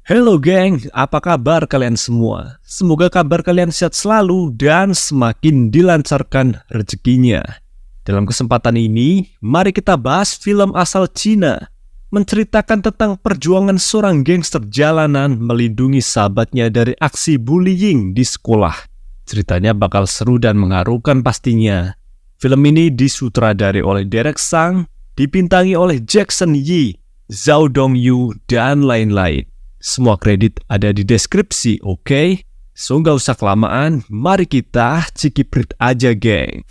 Halo geng, apa kabar kalian semua? Semoga kabar kalian sehat selalu dan semakin dilancarkan rezekinya. Dalam kesempatan ini, mari kita bahas film asal Cina, menceritakan tentang perjuangan seorang gangster jalanan melindungi sahabatnya dari aksi bullying di sekolah. Ceritanya bakal seru dan mengharukan pastinya. Film ini disutradari oleh Derek Sang, dibintangi oleh Jackson Yee, Zhao Dongyu, dan lain-lain. Semua kredit ada di deskripsi, oke? So nggak usah kelamaan, mari kita cikiprit aja geng.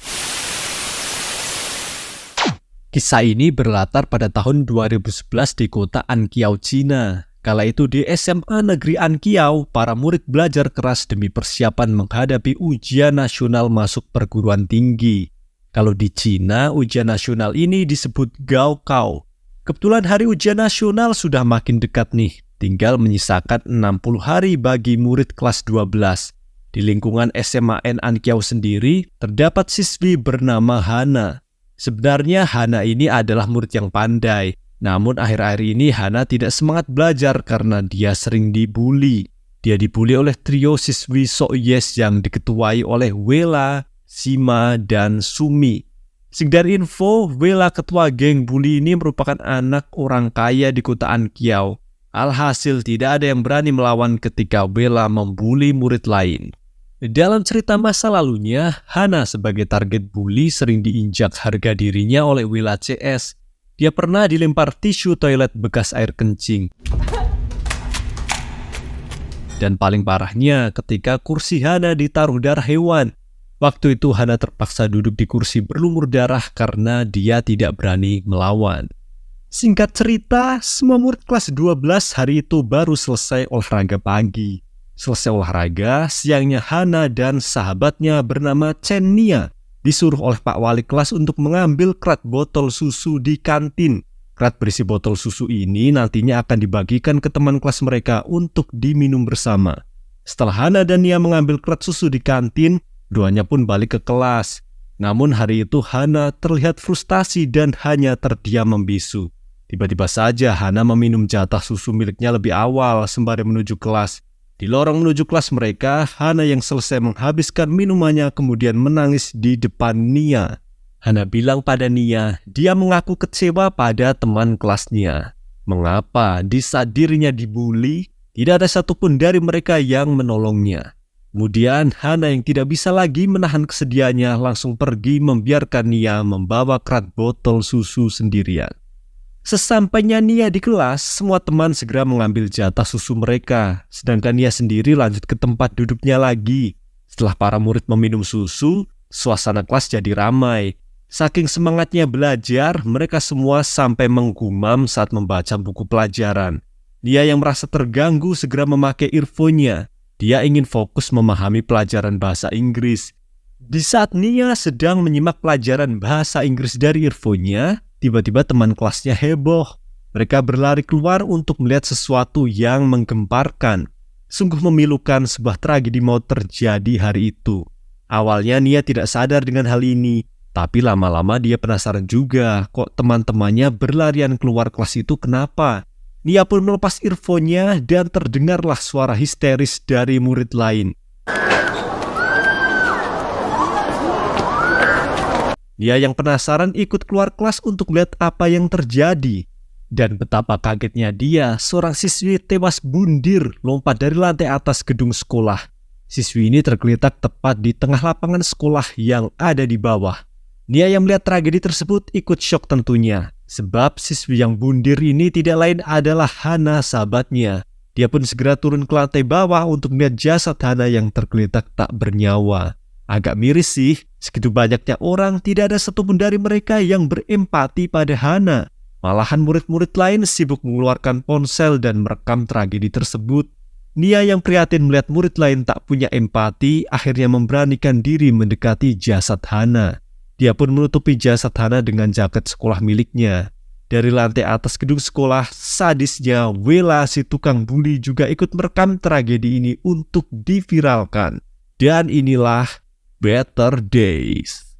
Kisah ini berlatar pada tahun 2011 di kota Anqiao, Cina. Kala itu di SMA Negeri Anqiao, para murid belajar keras demi persiapan menghadapi ujian nasional masuk perguruan tinggi. Kalau di Cina, ujian nasional ini disebut Gaokao. Kebetulan hari ujian nasional sudah makin dekat nih. Tinggal menyisakan 60 hari bagi murid kelas 12. Di lingkungan SMAN Anqiao sendiri, terdapat siswi bernama Hana. Sebenarnya Hana ini adalah murid yang pandai. Namun akhir-akhir ini Hana tidak semangat belajar karena dia sering dibully. Dia dibully oleh trio siswi So-Yes yang diketuai oleh Wela, Sima, dan Sumi. Sing dari info, Wela ketua geng bully ini merupakan anak orang kaya di kota Anqiao. Alhasil tidak ada yang berani melawan ketika Wela membuli murid lain. Dalam cerita masa lalunya, Hana sebagai target bully sering diinjak harga dirinya oleh Wela CS. Dia pernah dilempar tisu toilet bekas air kencing. Dan paling parahnya ketika kursi Hana ditaruh darah hewan. Waktu itu Hana terpaksa duduk di kursi berlumur darah karena dia tidak berani melawan. Singkat cerita, semua murid kelas 12 hari itu baru selesai olahraga pagi. Selesai olahraga, siangnya Hana dan sahabatnya bernama Chen Nia disuruh oleh Pak Wali kelas untuk mengambil kerat botol susu di kantin. Kerat berisi botol susu ini nantinya akan dibagikan ke teman kelas mereka untuk diminum bersama. Setelah Hana dan Nia mengambil kerat susu di kantin, keduanya pun balik ke kelas. Namun hari itu Hana terlihat frustasi dan hanya terdiam membisu. Tiba-tiba saja Hana meminum jatah susu miliknya lebih awal sembari menuju kelas. Di lorong menuju kelas mereka, Hana yang selesai menghabiskan minumannya kemudian menangis di depan Nia. Hana bilang pada Nia, dia mengaku kecewa pada teman kelasnya. Mengapa di saat dirinya dibully, tidak ada satupun dari mereka yang menolongnya. Kemudian Hana yang tidak bisa lagi menahan kesedihannya langsung pergi membiarkan Nia membawa kerat botol susu sendirian. Sesampainya Nia di kelas, semua teman segera mengambil jatah susu mereka, sedangkan Nia sendiri lanjut ke tempat duduknya lagi. Setelah para murid meminum susu, suasana kelas jadi ramai. Saking semangatnya belajar, mereka semua sampai menggumam saat membaca buku pelajaran. Nia yang merasa terganggu segera memakai earphone-nya. Dia ingin fokus memahami pelajaran bahasa Inggris. Di saat Nia sedang menyimak pelajaran bahasa Inggris dari earphone-nya, tiba-tiba teman kelasnya heboh. Mereka berlari keluar untuk melihat sesuatu yang menggemparkan. Sungguh memilukan, sebuah tragedi maut terjadi hari itu. Awalnya Nia tidak sadar dengan hal ini, tapi lama-lama dia penasaran juga kok teman-temannya berlarian keluar kelas itu kenapa. Nia pun melepas earphone-nya dan terdengarlah suara histeris dari murid lain. Nia yang penasaran ikut keluar kelas untuk lihat apa yang terjadi. Dan betapa kagetnya dia, seorang siswi tewas bundir lompat dari lantai atas gedung sekolah. Siswi ini tergeletak tepat di tengah lapangan sekolah yang ada di bawah. Nia yang melihat tragedi tersebut ikut syok tentunya. Sebab siswi yang bundir ini tidak lain adalah Hana sahabatnya. Dia pun segera turun ke lantai bawah untuk melihat jasad Hana yang tergeletak tak bernyawa. Agak miris sih, segitu banyaknya orang tidak ada satupun dari mereka yang berempati pada Hana. Malahan murid-murid lain sibuk mengeluarkan ponsel dan merekam tragedi tersebut. Nia yang prihatin melihat murid lain tak punya empati, akhirnya memberanikan diri mendekati jasad Hana. Dia pun menutupi jasad Hana dengan jaket sekolah miliknya. Dari lantai atas gedung sekolah, sadisnya Wela si tukang bully juga ikut merekam tragedi ini untuk diviralkan. Dan inilah Better Days.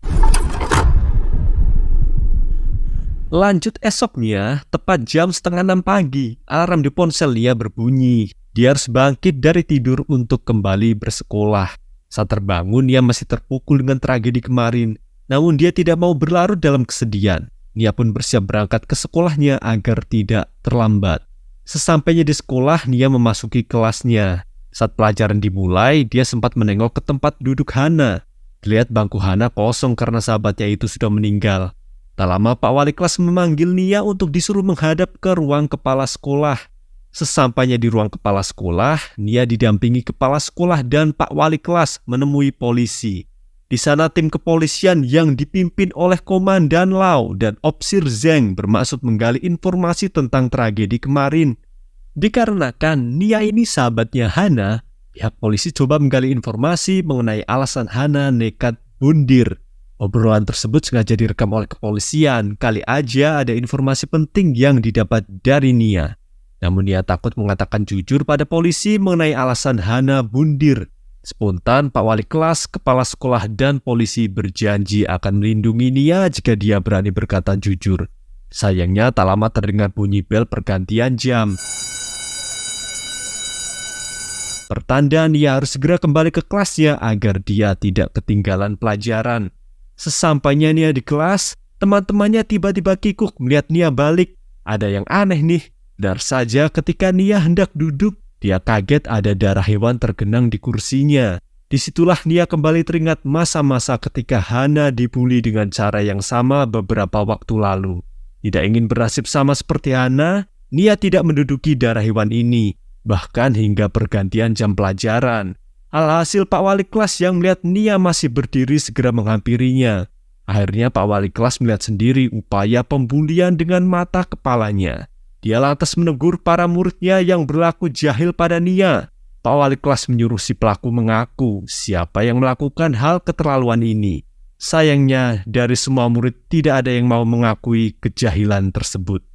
Lanjut esoknya, tepat jam 5:30 pagi, alarm di ponsel Nia berbunyi. Dia harus bangkit dari tidur untuk kembali bersekolah. Saat terbangun, Nia masih terpukul dengan tragedi kemarin. Namun dia tidak mau berlarut dalam kesedihan. Nia pun bersiap berangkat ke sekolahnya agar tidak terlambat. Sesampainya di sekolah, Nia memasuki kelasnya. Saat pelajaran dimulai, dia sempat menengok ke tempat duduk Hana. Dilihat bangku Hana kosong karena sahabatnya itu sudah meninggal. Tak lama Pak Wali kelas memanggil Nia untuk disuruh menghadap ke ruang kepala sekolah. Sesampainya di ruang kepala sekolah, Nia didampingi kepala sekolah dan Pak Wali kelas menemui polisi. Di sana tim kepolisian yang dipimpin oleh Komandan Lau dan Opsir Zeng bermaksud menggali informasi tentang tragedi kemarin. Dikarenakan Nia ini sahabatnya Hana, pihak polisi coba menggali informasi mengenai alasan Hana nekat bundir. Obrolan tersebut sengaja direkam oleh kepolisian, kali aja ada informasi penting yang didapat dari Nia. Namun Nia takut mengatakan jujur pada polisi mengenai alasan Hana bundir. Spontan Pak Wali kelas, kepala sekolah, dan polisi berjanji akan melindungi Nia jika dia berani berkata jujur. Sayangnya tak lama terdengar bunyi bel pergantian jam. Pertanda Nia harus segera kembali ke kelasnya agar dia tidak ketinggalan pelajaran. Sesampainya Nia di kelas, teman-temannya tiba-tiba kikuk melihat Nia balik. Ada yang aneh nih. Benar saja ketika Nia hendak duduk, dia kaget ada darah hewan tergenang di kursinya. Disitulah Nia kembali teringat masa-masa ketika Hana dibully dengan cara yang sama beberapa waktu lalu. Tidak ingin bernasib sama seperti Hana, Nia tidak menduduki darah hewan ini, bahkan hingga pergantian jam pelajaran. Alhasil Pak Wali kelas yang melihat Nia masih berdiri segera menghampirinya. Akhirnya Pak Wali kelas melihat sendiri upaya pembulian dengan mata kepalanya. Dia lantas menegur para muridnya yang berlaku jahil pada Nia. Pak Wali kelas menyuruh si pelaku mengaku siapa yang melakukan hal keterlaluan ini. Sayangnya dari semua murid tidak ada yang mau mengakui kejahilan tersebut.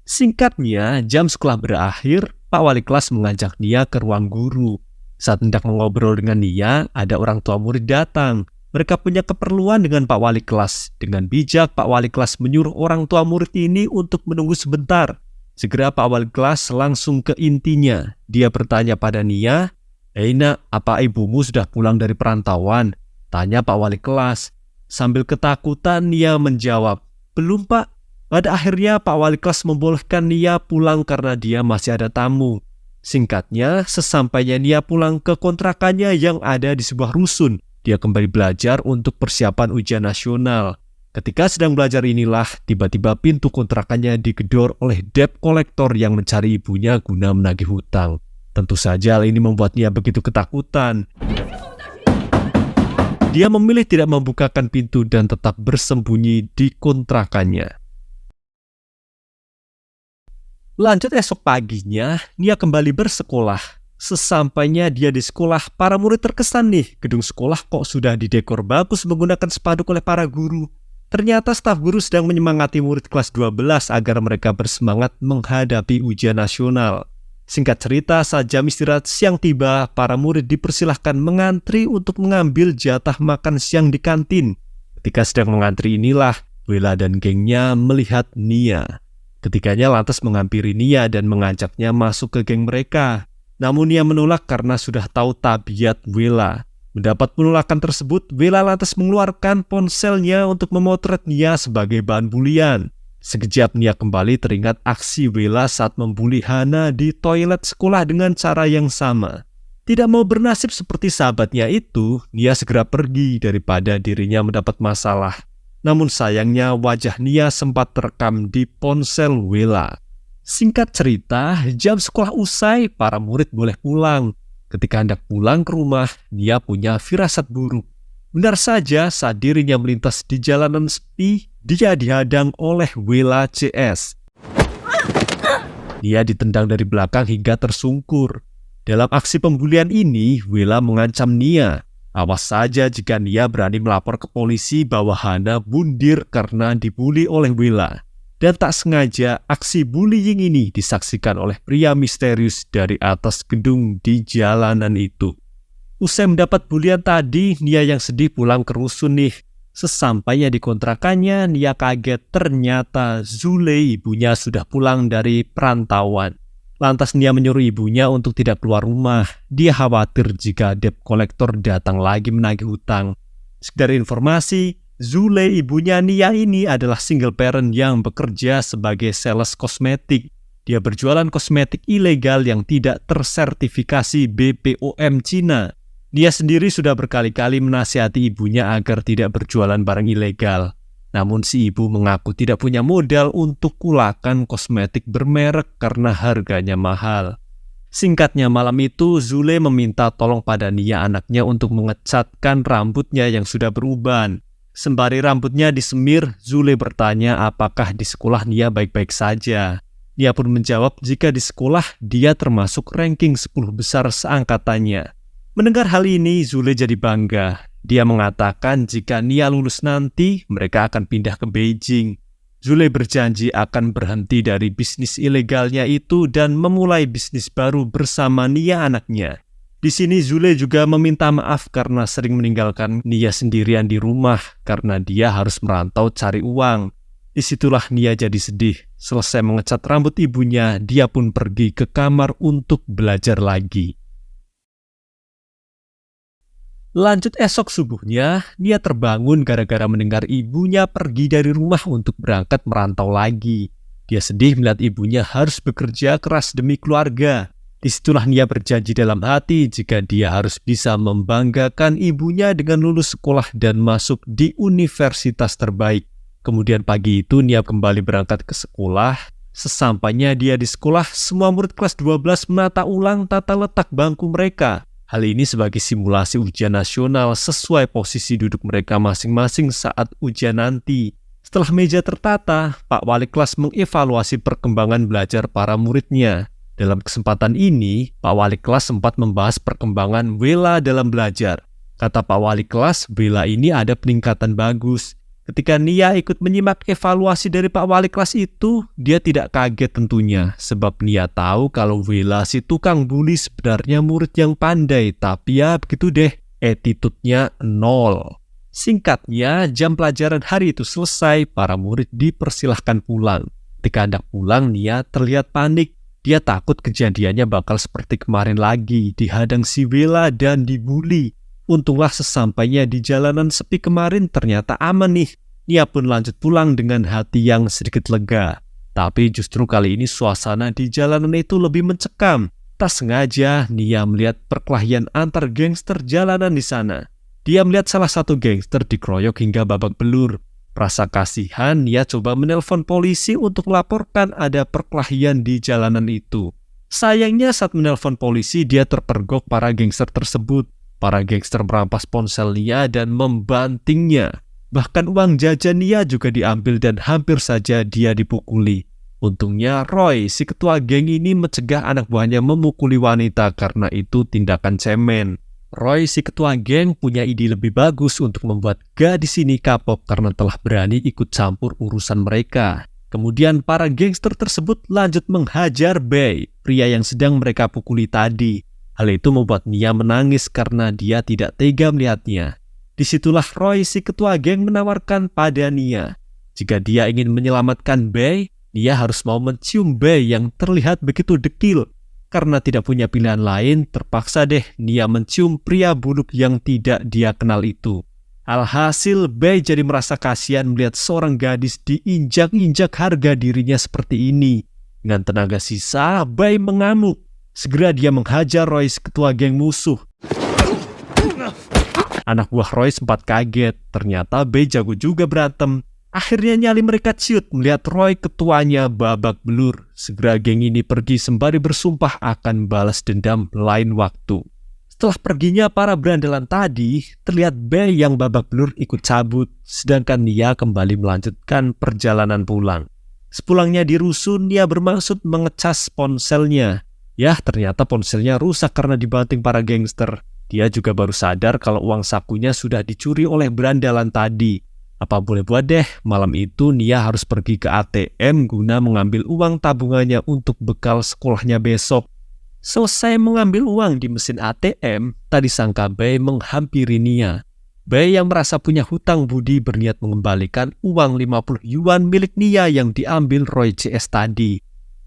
Singkatnya, jam sekolah berakhir, Pak Wali kelas mengajak Nia ke ruang guru. Saat hendak mengobrol dengan Nia, ada orang tua murid datang. Mereka punya keperluan dengan Pak Wali kelas. Dengan bijak, Pak Wali kelas menyuruh orang tua murid ini untuk menunggu sebentar. Segera Pak Wali kelas langsung ke intinya. Dia bertanya pada Nia, Nak, apa ibumu sudah pulang dari perantauan? Tanya Pak Wali kelas. Sambil ketakutan Nia menjawab, belum Pak. Pada akhirnya Pak Wali kelas membolehkan Nia pulang karena dia masih ada tamu. Singkatnya, sesampainya Nia pulang ke kontrakannya yang ada di sebuah rusun, dia kembali belajar untuk persiapan ujian nasional. Ketika sedang belajar inilah, tiba-tiba pintu kontrakannya digedor oleh debt collector yang mencari ibunya guna menagih hutang. Tentu saja hal ini membuat Nia begitu ketakutan. Dia memilih tidak membukakan pintu dan tetap bersembunyi di kontrakannya. Lanjut esok paginya, Nia kembali bersekolah. Sesampainya dia di sekolah, para murid terkesan nih, gedung sekolah kok sudah didekor bagus menggunakan spanduk oleh para guru. Ternyata staf guru sedang menyemangati murid kelas 12 agar mereka bersemangat menghadapi ujian nasional. Singkat cerita, saat jam istirahat siang tiba, para murid dipersilahkan mengantri untuk mengambil jatah makan siang di kantin. Ketika sedang mengantri inilah, Wela dan gengnya melihat Nia. Ketiganya lantas menghampiri Nia dan mengajaknya masuk ke geng mereka. Namun Nia menolak karena sudah tahu tabiat Wela. Mendapat penolakan tersebut, Wela lantas mengeluarkan ponselnya untuk memotret Nia sebagai bahan bulian. Sekejap Nia kembali teringat aksi Wela saat membuli Hana di toilet sekolah dengan cara yang sama. Tidak mau bernasib seperti sahabatnya itu, Nia segera pergi daripada dirinya mendapat masalah. Namun sayangnya wajah Nia sempat terekam di ponsel Wela. Singkat cerita, jam sekolah usai, para murid boleh pulang. Ketika hendak pulang ke rumah, Nia punya firasat buruk. Benar saja saat dirinya melintas di jalanan sepi, dia dihadang oleh Wela CS. Nia ditendang dari belakang hingga tersungkur. Dalam aksi pembulian ini, Wela mengancam Nia. Awas saja jika Nia berani melapor ke polisi bahwa Hana bundir karena dibuli oleh Wela. Dan tak sengaja, aksi bullying ini disaksikan oleh pria misterius dari atas gedung di jalanan itu. Usai mendapat bulian tadi, Nia yang sedih pulang ke rusun nih. Sesampainya di kontrakannya, Nia kaget ternyata Zule ibunya sudah pulang dari perantauan. Lantas Nia menyuruh ibunya untuk tidak keluar rumah. Dia khawatir jika debt collector datang lagi menagih hutang. Sekedar informasi, Zule ibunya Nia ini adalah single parent yang bekerja sebagai sales kosmetik. Dia berjualan kosmetik ilegal yang tidak tersertifikasi BPOM Cina. Nia sendiri sudah berkali-kali menasihati ibunya agar tidak berjualan barang ilegal. Namun si ibu mengaku tidak punya modal untuk kulakan kosmetik bermerek karena harganya mahal. Singkatnya, malam itu Zule meminta tolong pada Nia anaknya untuk mengecatkan rambutnya yang sudah beruban. Sembari rambutnya disemir, Zule bertanya apakah di sekolah Nia baik-baik saja. Nia pun menjawab jika di sekolah dia termasuk ranking 10 besar seangkatannya. Mendengar hal ini, Zule jadi bangga. Dia mengatakan jika Nia lulus nanti, mereka akan pindah ke Beijing. Zule berjanji akan berhenti dari bisnis ilegalnya itu dan memulai bisnis baru bersama Nia anaknya. Di sini Zule juga meminta maaf karena sering meninggalkan Nia sendirian di rumah karena dia harus merantau cari uang. Disitulah Nia jadi sedih. Selesai mengecat rambut ibunya, dia pun pergi ke kamar untuk belajar lagi. Lanjut esok subuhnya, Nia terbangun gara-gara mendengar ibunya pergi dari rumah untuk berangkat merantau lagi. Dia sedih melihat ibunya harus bekerja keras demi keluarga. Disitulah Nia berjanji dalam hati jika dia harus bisa membanggakan ibunya dengan lulus sekolah dan masuk di universitas terbaik. Kemudian pagi itu Nia kembali berangkat ke sekolah. Sesampainya dia di sekolah, semua murid kelas 12 menata ulang tata letak bangku mereka. Hal ini sebagai simulasi ujian nasional sesuai posisi duduk mereka masing-masing saat ujian nanti. Setelah meja tertata, Pak Wali kelas mengevaluasi perkembangan belajar para muridnya. Dalam kesempatan ini, Pak Wali kelas sempat membahas perkembangan Wela dalam belajar. Kata Pak Wali kelas, Wela ini ada peningkatan bagus. Ketika Nia ikut menyimak evaluasi dari Pak Wali kelas itu, dia tidak kaget tentunya, sebab Nia tahu kalau Wela si tukang bully sebenarnya murid yang pandai, tapi ya begitu deh, attitude-nya nol. Singkatnya, jam pelajaran hari itu selesai, para murid dipersilahkan pulang. Ketika hendak pulang, Nia terlihat panik. Dia takut kejadiannya bakal seperti kemarin lagi, dihadang si Wela dan dibully. Untunglah sesampainya di jalanan sepi kemarin ternyata aman nih. Nia pun lanjut pulang dengan hati yang sedikit lega. Tapi justru kali ini suasana di jalanan itu lebih mencekam. Tak sengaja Nia melihat perkelahian antar gangster jalanan di sana. Dia melihat salah satu gangster dikeroyok hingga babak belur. Rasa kasihan, Nia coba menelpon polisi untuk melaporkan ada perkelahian di jalanan itu. Sayangnya saat menelpon polisi dia terpergok para gangster tersebut. Para gangster merampas ponsel Nia dan membantingnya. Bahkan uang jajan Nia juga diambil dan hampir saja dia dipukuli. Untungnya Roy, si ketua geng ini mencegah anak buahnya memukuli wanita karena itu tindakan cemen. Roy, si ketua geng, punya ide lebih bagus untuk membuat gadis ini kapok karena telah berani ikut campur urusan mereka. Kemudian para gangster tersebut lanjut menghajar Bei, pria yang sedang mereka pukuli tadi. Hal itu membuat Nia menangis karena dia tidak tega melihatnya. Disitulah Roy, si ketua geng, menawarkan pada Nia. Jika dia ingin menyelamatkan Bei, Nia harus mau mencium Bei yang terlihat begitu dekil. Karena tidak punya pilihan lain, terpaksa deh Nia mencium pria buluk yang tidak dia kenal itu. Alhasil, Bei jadi merasa kasihan melihat seorang gadis diinjak-injak harga dirinya seperti ini. Dengan tenaga sisa, Bei mengamuk. Segera dia menghajar Roy, ketua geng musuh. Anak buah Roy sempat kaget, ternyata Bei jago juga berantem. Akhirnya nyali mereka ciut melihat Roy ketuanya babak belur. Segera geng ini pergi sembari bersumpah akan balas dendam lain waktu. Setelah perginya para berandalan tadi, terlihat Bei yang babak belur ikut cabut, sedangkan Nia kembali melanjutkan perjalanan pulang. Sepulangnya di rusun, Nia bermaksud mengecas ponselnya. Yah, ternyata ponselnya rusak karena dibanting para gangster. Dia juga baru sadar kalau uang sakunya sudah dicuri oleh berandalan tadi. Apa boleh buat deh, malam itu Nia harus pergi ke ATM guna mengambil uang tabungannya untuk bekal sekolahnya besok. Selesai mengambil uang di mesin ATM, tadi sangka Bei menghampiri Nia. Bei yang merasa punya hutang budi berniat mengembalikan uang 50 yuan milik Nia yang diambil Roy CS tadi.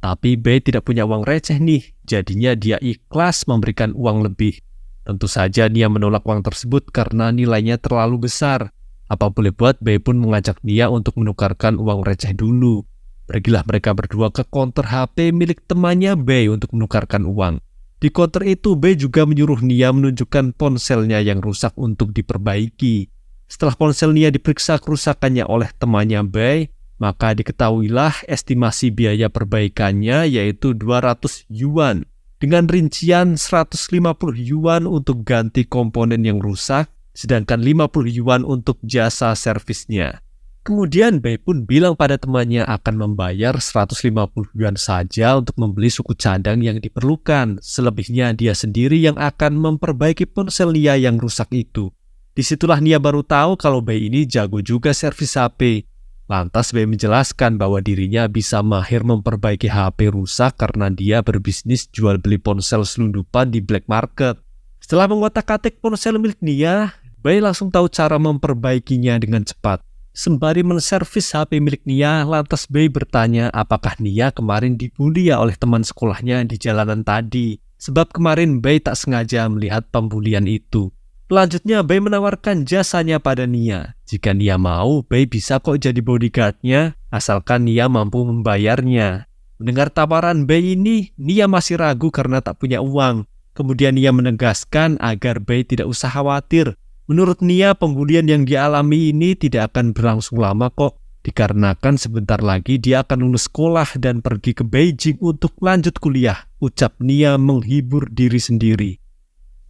Tapi Bei tidak punya uang receh nih, jadinya dia ikhlas memberikan uang lebih. Tentu saja Nia menolak uang tersebut karena nilainya terlalu besar. Apa boleh buat, Bei pun mengajak Nia untuk menukarkan uang receh dulu. Pergilah mereka berdua ke konter HP milik temannya Bei untuk menukarkan uang. Di konter itu, Bei juga menyuruh Nia menunjukkan ponselnya yang rusak untuk diperbaiki. Setelah ponsel Nia diperiksa kerusakannya oleh temannya Bei, maka diketahuilah estimasi biaya perbaikannya yaitu 200 yuan. Dengan rincian 150 yuan untuk ganti komponen yang rusak, sedangkan 50 yuan untuk jasa servisnya. Kemudian Bei pun bilang pada temannya akan membayar 150 yuan saja untuk membeli suku cadang yang diperlukan. Selebihnya dia sendiri yang akan memperbaiki ponsel Nia yang rusak itu. Disitulah Nia baru tahu kalau Bei ini jago juga servis HP. Lantas Bei menjelaskan bahwa dirinya bisa mahir memperbaiki HP rusak karena dia berbisnis jual beli ponsel selundupan di black market. Setelah mengotak-atik ponsel milik Nia, Bei langsung tahu cara memperbaikinya dengan cepat. Sembari menservis HP milik Nia, lantas Bei bertanya apakah Nia kemarin dibully oleh teman sekolahnya di jalanan tadi. Sebab kemarin Bei tak sengaja melihat pembulian itu. Selanjutnya Bei menawarkan jasanya pada Nia. Jika Nia mau, Bei bisa kok jadi bodyguardnya, asalkan Nia mampu membayarnya. Mendengar tawaran Bei ini, Nia masih ragu karena tak punya uang. Kemudian Nia menegaskan agar Bei tidak usah khawatir. Menurut Nia, pembulian yang dialami ini tidak akan berlangsung lama kok, dikarenakan sebentar lagi dia akan lulus sekolah dan pergi ke Beijing untuk lanjut kuliah, ucap Nia menghibur diri sendiri.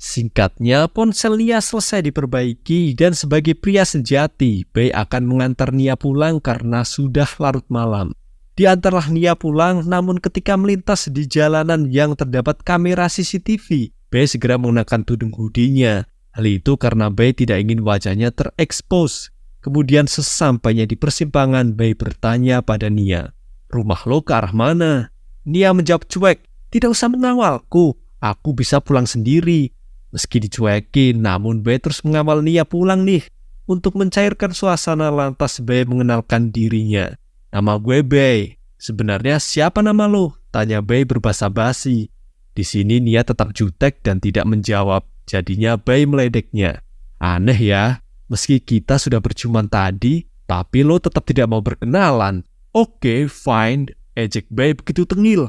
Singkatnya, ponsel Nia selesai diperbaiki dan sebagai pria sejati, Bei akan mengantar Nia pulang karena sudah larut malam. Diantarlah Nia pulang, namun ketika melintas di jalanan yang terdapat kamera CCTV, Bei segera mengenakan tudung hoodie-nya. Hal itu karena Bei tidak ingin wajahnya terekspos. Kemudian sesampainya di persimpangan, Bei bertanya pada Nia, "Rumah lo ke arah mana?" Nia menjawab cuek, "Tidak usah mengawalku, aku bisa pulang sendiri." Meski dicuekin, namun Bei terus mengawal Nia pulang nih. Untuk mencairkan suasana, lantas Bei mengenalkan dirinya. "Nama gue Bei. Sebenarnya siapa nama lo?" tanya Bei berbahasa basi. Di sini Nia tetap jutek dan tidak menjawab. Jadinya Bei meledeknya. "Aneh ya, meski kita sudah berciuman tadi, tapi lo tetap tidak mau berkenalan." "Oke, fine," ejek Bei begitu tengil.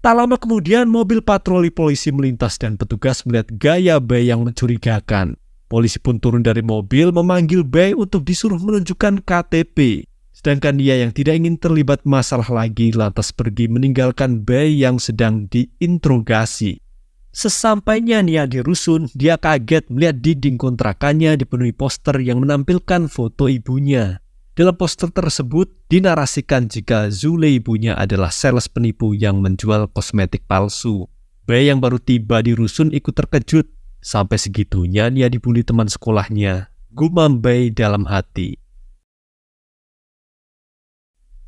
Tak lama kemudian mobil patroli polisi melintas dan petugas melihat gaya Bei yang mencurigakan. Polisi pun turun dari mobil memanggil Bei untuk disuruh menunjukkan KTP. Sedangkan dia yang tidak ingin terlibat masalah lagi lantas pergi meninggalkan Bei yang sedang diinterogasi. Sesampainya Nia di rusun, dia kaget melihat dinding kontrakannya dipenuhi poster yang menampilkan foto ibunya. Dalam poster tersebut dinarasikan jika Zule ibunya adalah sales penipu yang menjual kosmetik palsu. Bei yang baru tiba di rusun ikut terkejut. Sampai segitunya Nia dibully teman sekolahnya. Gumam Bei dalam hati.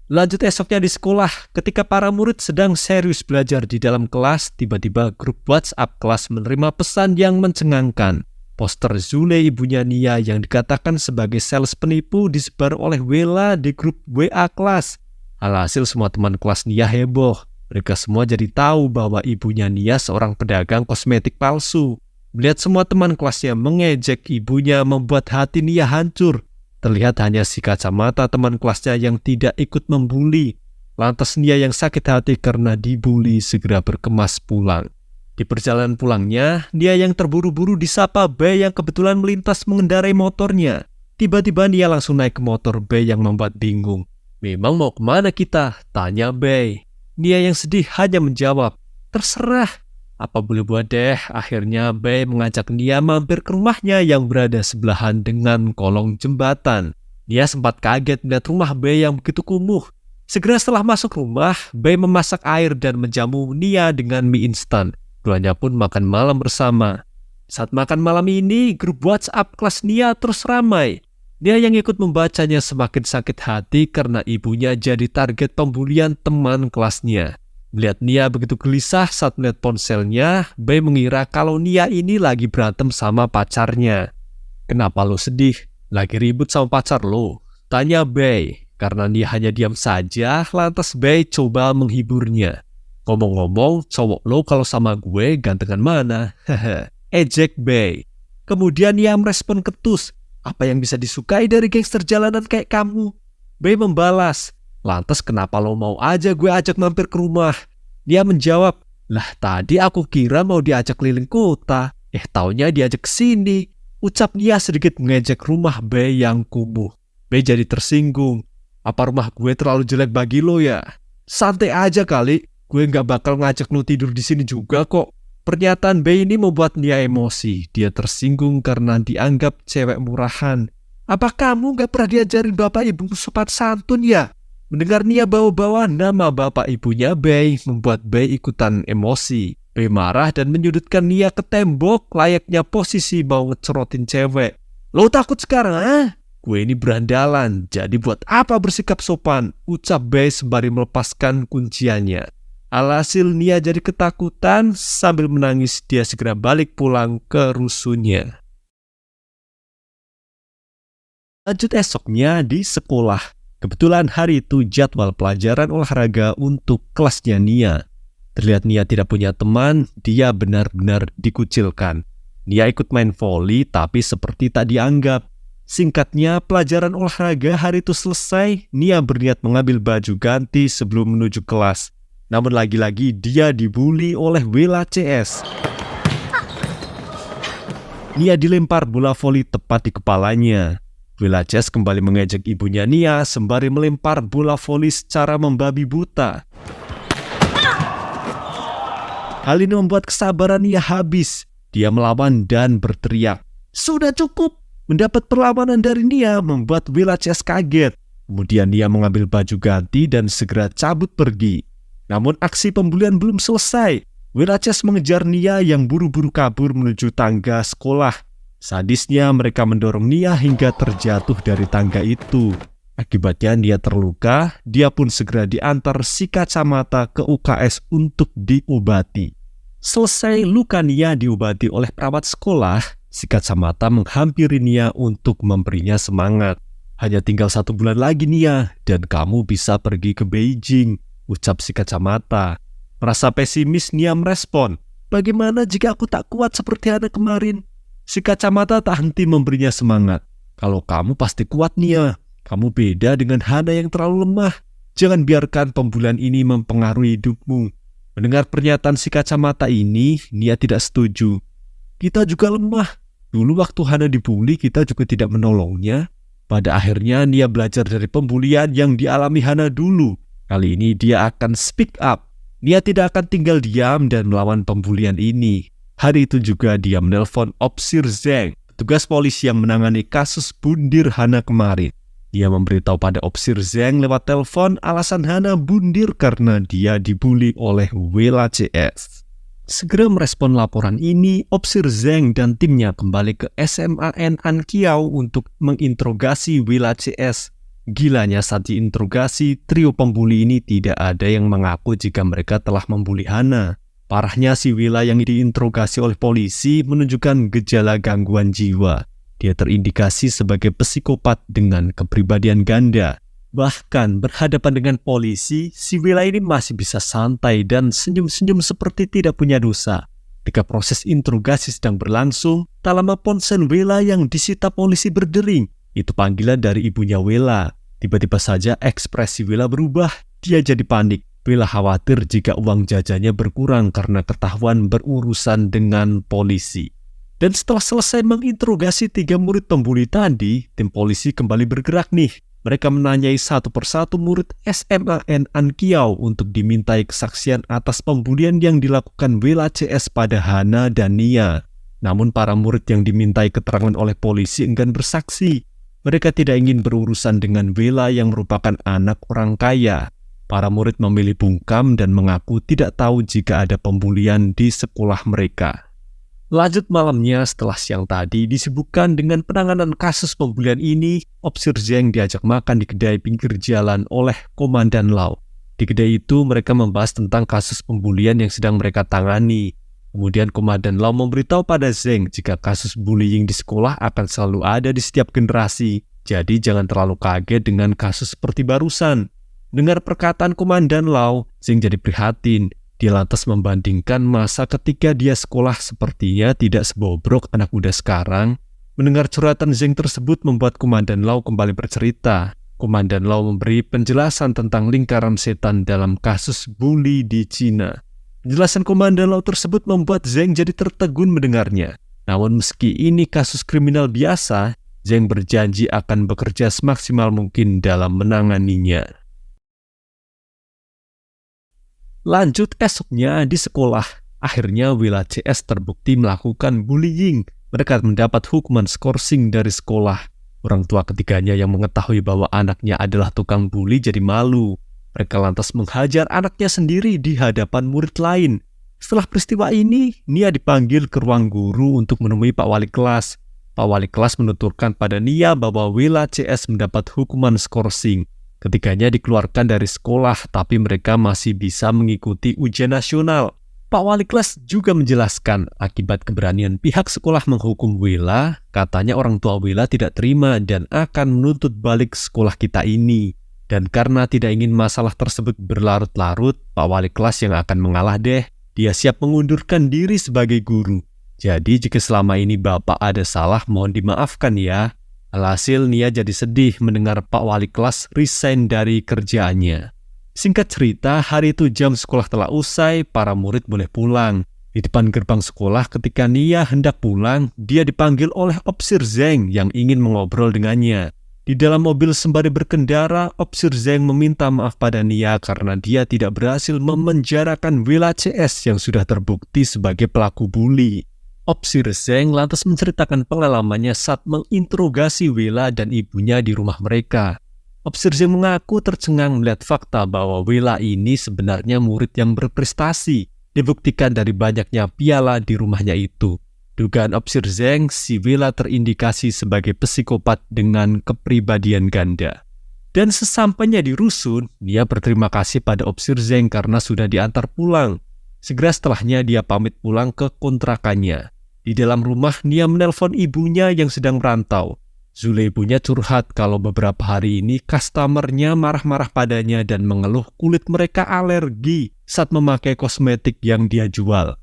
Lanjut esoknya di sekolah, ketika para murid sedang serius belajar di dalam kelas, tiba-tiba grup WhatsApp kelas menerima pesan yang mencengangkan. Poster Zule ibunya Nia yang dikatakan sebagai sales penipu disebar oleh Wela di grup WA kelas. Alhasil semua teman kelas Nia heboh. Mereka semua jadi tahu bahwa ibunya Nia seorang pedagang kosmetik palsu. Melihat semua teman kelasnya mengejek ibunya membuat hati Nia hancur. Terlihat hanya si kacamata teman kelasnya yang tidak ikut membuli. Lantas Nia yang sakit hati karena dibully segera berkemas pulang. Di perjalanan pulangnya, Nia yang terburu-buru disapa Bei yang kebetulan melintas mengendarai motornya. Tiba-tiba Nia langsung naik ke motor Bei yang membuat bingung. "Memang mau kemana kita?" tanya Bei. Nia yang sedih hanya menjawab, "Terserah." Apa boleh buat deh, akhirnya Bei mengajak Nia mampir ke rumahnya yang berada sebelahan dengan kolong jembatan. Nia sempat kaget melihat rumah Bei yang begitu kumuh. Segera setelah masuk rumah, Bei memasak air dan menjamu Nia dengan mie instan. Keduanya pun makan malam bersama. Saat makan malam ini, grup WhatsApp kelas Nia terus ramai. Nia yang ikut membacanya semakin sakit hati karena ibunya jadi target pembulian teman kelasnya. Melihat Nia begitu gelisah saat melihat ponselnya, Bei mengira kalau Nia ini lagi berantem sama pacarnya. "Kenapa lo sedih? Lagi ribut sama pacar lo?" tanya Bei. Karena Nia hanya diam saja, lantas Bei coba menghiburnya. Ngomong-ngomong, cowok lo kalau sama gue gantengan mana? Hehe, ejek Bay. Kemudian Nia merespon ketus, apa yang bisa disukai dari gangster jalanan kayak kamu? Bay membalas, lantas kenapa lo mau aja gue ajak mampir ke rumah? Nia menjawab, lah tadi aku kira mau diajak keliling kota, taunya diajak ke sini. Ucap Nia sedikit mengejek rumah Bay yang kumuh. Bay jadi tersinggung. Apa rumah gue terlalu jelek bagi lo ya? Santai aja kali, gue gak bakal ngajak lo tidur di sini juga kok. Pernyataan Bay ini membuat Nia emosi. Dia tersinggung karena dianggap cewek murahan. Apa kamu gak pernah diajarin bapak ibu sopan santun ya? Mendengar Nia bawa-bawa nama bapak ibunya Bay membuat Bay ikutan emosi. Bay marah dan menyudutkan Nia ke tembok layaknya posisi mau ngecerotin cewek. Lo takut sekarang, ah? Gue ini berandalan, jadi buat apa bersikap sopan? Ucap Bay sembari melepaskan kunciannya. Alhasil Nia jadi ketakutan, sambil menangis dia segera balik pulang ke rusuhnya. Lanjut esoknya di sekolah. Kebetulan hari itu jadwal pelajaran olahraga untuk kelasnya Nia. Terlihat Nia tidak punya teman, dia benar-benar dikucilkan. Nia ikut main voli tapi seperti tak dianggap. Singkatnya, pelajaran olahraga hari itu selesai, Nia berniat mengambil baju ganti sebelum menuju kelas. Namun lagi-lagi dia dibully oleh Wela CS. Nia dilempar bola voli tepat di kepalanya. Wela CS kembali mengejek ibunya Nia sembari melempar bola voli secara membabi buta. Hal ini membuat kesabaran Nia habis. Dia melawan dan berteriak, "Sudah cukup!" Mendapat perlawanan dari Nia membuat Wela CS kaget. Kemudian Nia mengambil baju ganti dan segera cabut pergi. Namun aksi pembulian belum selesai. Wela CS mengejar Nia yang buru-buru kabur menuju tangga sekolah. Sadisnya mereka mendorong Nia hingga terjatuh dari tangga itu. Akibatnya Nia terluka, dia pun segera diantar si kacamata ke UKS untuk diobati. Selesai luka Nia diobati oleh perawat sekolah, si kacamata menghampiri Nia untuk memberinya semangat. Hanya tinggal 1 bulan lagi Nia, dan kamu bisa pergi ke Beijing, ucap si kacamata. Merasa pesimis Nia merespon, bagaimana jika aku tak kuat seperti anak kemarin? Si kacamata tak henti memberinya semangat. Kalau kamu pasti kuat Nia, kamu beda dengan Hana yang terlalu lemah. Jangan biarkan pembulian ini mempengaruhi hidupmu. Mendengar pernyataan si kacamata ini, Nia tidak setuju. Kita juga lemah. Dulu waktu Hana dibully, kita juga tidak menolongnya. Pada akhirnya Nia belajar dari pembulian yang dialami Hana dulu. Kali ini dia akan speak up. Nia tidak akan tinggal diam dan melawan pembulian ini. Hari itu juga dia menelpon Opsir Zeng, petugas polisi yang menangani kasus bundir Hana kemarin. Dia memberitahu pada Opsir Zeng lewat telepon alasan Hana bundir karena dia dibully oleh Wela CS. Segera merespon laporan ini, Opsir Zeng dan timnya kembali ke SMAN Ankiau untuk menginterogasi Wela CS. Gilanya saat diinterogasi, trio pembuli ini tidak ada yang mengaku jika mereka telah membuli Hana. Parahnya si Wela yang diinterogasi oleh polisi menunjukkan gejala gangguan jiwa. Dia terindikasi sebagai psikopat dengan kepribadian ganda. Bahkan berhadapan dengan polisi, si Wela ini masih bisa santai dan senyum-senyum seperti tidak punya dosa. Ketika proses interogasi sedang berlangsung, tak lama ponsel Wela yang disita polisi berdering. Itu panggilan dari ibunya Wela. Tiba-tiba saja ekspresi Wela berubah, dia jadi panik. Wela khawatir jika uang jajannya berkurang karena ketahuan berurusan dengan polisi. Dan setelah selesai menginterogasi 3 murid pembuli tadi, tim polisi kembali bergerak nih. Mereka menanyai satu persatu murid SMAN Ankiau untuk dimintai kesaksian atas pembulian yang dilakukan Wela CS pada Hana dan Nia. Namun para murid yang dimintai keterangan oleh polisi enggan bersaksi. Mereka tidak ingin berurusan dengan Wela yang merupakan anak orang kaya. Para murid memilih bungkam dan mengaku tidak tahu jika ada pembulian di sekolah mereka. Lanjut malamnya setelah siang tadi disibukkan dengan penanganan kasus pembulian ini, Opsir Zeng diajak makan di kedai pinggir jalan oleh Komandan Lau. Di kedai itu mereka membahas tentang kasus pembulian yang sedang mereka tangani. Kemudian Komandan Lau memberitahu pada Zeng jika kasus bullying di sekolah akan selalu ada di setiap generasi. Jadi jangan terlalu kaget dengan kasus seperti barusan. Dengar perkataan Komandan Lau, Zeng jadi prihatin. Dia lantas membandingkan masa ketika dia sekolah sepertinya tidak sebobrok anak muda sekarang. Mendengar curhatan Zeng tersebut membuat Komandan Lau kembali bercerita. Komandan Lau memberi penjelasan tentang lingkaran setan dalam kasus bully di Cina. Penjelasan Komandan Lau tersebut membuat Zeng jadi tertegun mendengarnya. Namun meski ini kasus kriminal biasa, Zeng berjanji akan bekerja semaksimal mungkin dalam menanganinya. Lanjut esoknya di sekolah, akhirnya Willa CS terbukti melakukan bullying. Mereka mendapat hukuman skorsing dari sekolah. Orang tua ketiganya yang mengetahui bahwa anaknya adalah tukang bully jadi malu. Mereka lantas menghajar anaknya sendiri di hadapan murid lain. Setelah peristiwa ini, Nia dipanggil ke ruang guru untuk menemui Pak Wali kelas. Pak Wali kelas menuturkan pada Nia bahwa Willa CS mendapat hukuman skorsing. Ketiganya dikeluarkan dari sekolah, tapi mereka masih bisa mengikuti ujian nasional. Pak Wali kelas juga menjelaskan akibat keberanian pihak sekolah menghukum Willa, katanya orang tua Willa tidak terima dan akan menuntut balik sekolah kita ini. Dan karena tidak ingin masalah tersebut berlarut-larut, Pak Wali kelas yang akan mengalah deh. Dia siap mengundurkan diri sebagai guru. Jadi jika selama ini Bapak ada salah, mohon dimaafkan ya. Alhasil Nia jadi sedih mendengar Pak Wali kelas resign dari kerjaannya. Singkat cerita, hari itu jam sekolah telah usai, para murid boleh pulang. Di depan gerbang sekolah ketika Nia hendak pulang, dia dipanggil oleh Opsir Zeng yang ingin mengobrol dengannya. Di dalam mobil sembari berkendara, Opsir Zeng meminta maaf pada Nia karena dia tidak berhasil memenjarakan Willa CS yang sudah terbukti sebagai pelaku bully. Opsir Zeng lantas menceritakan pengalamannya saat menginterogasi Willa dan ibunya di rumah mereka. Opsir Zeng mengaku tercengang melihat fakta bahwa Willa ini sebenarnya murid yang berprestasi, dibuktikan dari banyaknya piala di rumahnya itu. Dugaan Opsir Zeng, si Willa terindikasi sebagai psikopat dengan kepribadian ganda. Dan sesampainya di rusun, dia berterima kasih pada Opsir Zeng karena sudah diantar pulang. Segera setelahnya dia pamit pulang ke kontrakannya. Di dalam rumah, Nia menelpon ibunya yang sedang merantau. Zule ibunya curhat kalau beberapa hari ini customernya marah-marah padanya dan mengeluh kulit mereka alergi saat memakai kosmetik yang dia jual.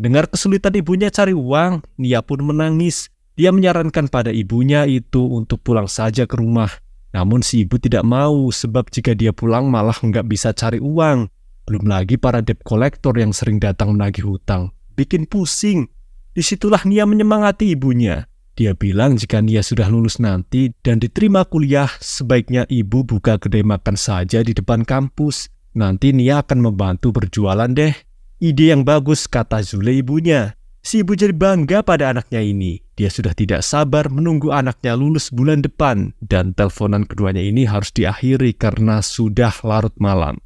Dengar kesulitan ibunya cari uang, Nia pun menangis. Dia menyarankan pada ibunya itu untuk pulang saja ke rumah. Namun si ibu tidak mau sebab jika dia pulang malah nggak bisa cari uang. Belum lagi para debt collector yang sering datang menagih hutang. Bikin pusing. Disitulah Nia menyemangati ibunya. Dia bilang jika Nia sudah lulus nanti dan diterima kuliah, sebaiknya ibu buka kedai makan saja di depan kampus. Nanti Nia akan membantu berjualan deh. Ide yang bagus, kata Zule ibunya. Si ibu jadi bangga pada anaknya ini. Dia sudah tidak sabar menunggu anaknya lulus bulan depan. Dan teleponan keduanya ini harus diakhiri karena sudah larut malam.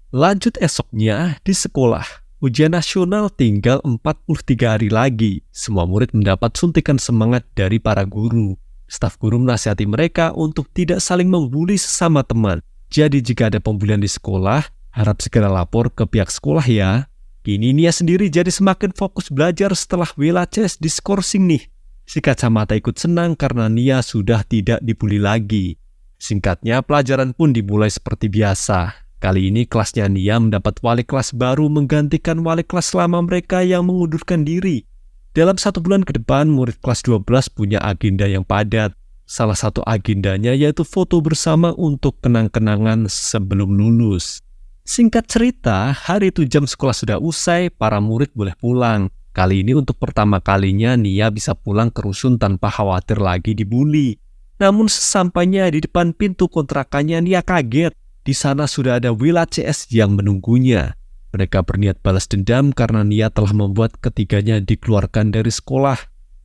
Lanjut esoknya di sekolah. Ujian nasional tinggal 43 hari lagi. Semua murid mendapat suntikan semangat dari para guru. Staf guru menasihati mereka untuk tidak saling membuli sesama teman. Jadi jika ada pembulian di sekolah, harap segera lapor ke pihak sekolah ya. Kini Nia sendiri jadi semakin fokus belajar setelah Willa CS diskorsing nih. Si kacamata ikut senang karena Nia sudah tidak dibully lagi. Singkatnya, pelajaran pun dimulai seperti biasa. Kali ini kelasnya Nia mendapat wali kelas baru menggantikan wali kelas lama mereka yang mengundurkan diri. Dalam 1 bulan ke depan, murid kelas 12 punya agenda yang padat. Salah satu agendanya yaitu foto bersama untuk kenang-kenangan sebelum lulus. Singkat cerita, hari itu jam sekolah sudah usai, para murid boleh pulang. Kali ini untuk pertama kalinya Nia bisa pulang ke rusun tanpa khawatir lagi dibully. Namun sesampainya di depan pintu kontrakannya, Nia kaget. Di sana sudah ada Willa CS yang menunggunya. Mereka berniat balas dendam karena Nia telah membuat ketiganya dikeluarkan dari sekolah.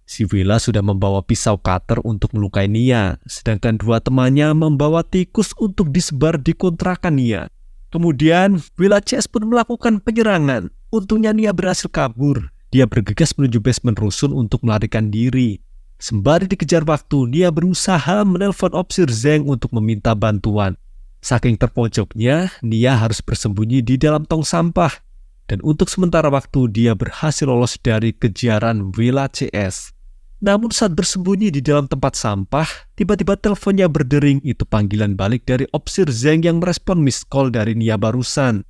Si Willa sudah membawa pisau cutter untuk melukai Nia, sedangkan 2 temannya membawa tikus untuk disebar di kontrakan Nia. Kemudian, Willa CS pun melakukan penyerangan. Untungnya Nia berhasil kabur. Dia bergegas menuju basement rusun untuk melarikan diri. Sembari dikejar waktu, Nia berusaha menelpon Opsir Zeng untuk meminta bantuan. Saking terpojoknya, Nia harus bersembunyi di dalam tong sampah. Dan untuk sementara waktu dia berhasil lolos dari kejaran Willa CS. Namun saat bersembunyi di dalam tempat sampah, tiba-tiba teleponnya berdering. Itu panggilan balik dari Opsir Zeng yang merespon miss call dari Nia barusan.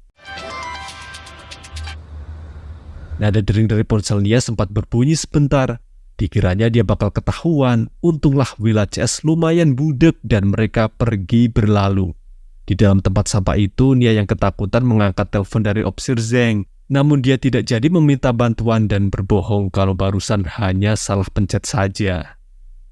Nada dering dari ponsel Nia sempat berbunyi sebentar. Dikiranya dia bakal ketahuan. Untunglah Willa CS lumayan budek dan mereka pergi berlalu. Di dalam tempat sampah itu, Nia yang ketakutan mengangkat telepon dari Opsir Zeng. Namun dia tidak jadi meminta bantuan dan berbohong kalau barusan hanya salah pencet saja.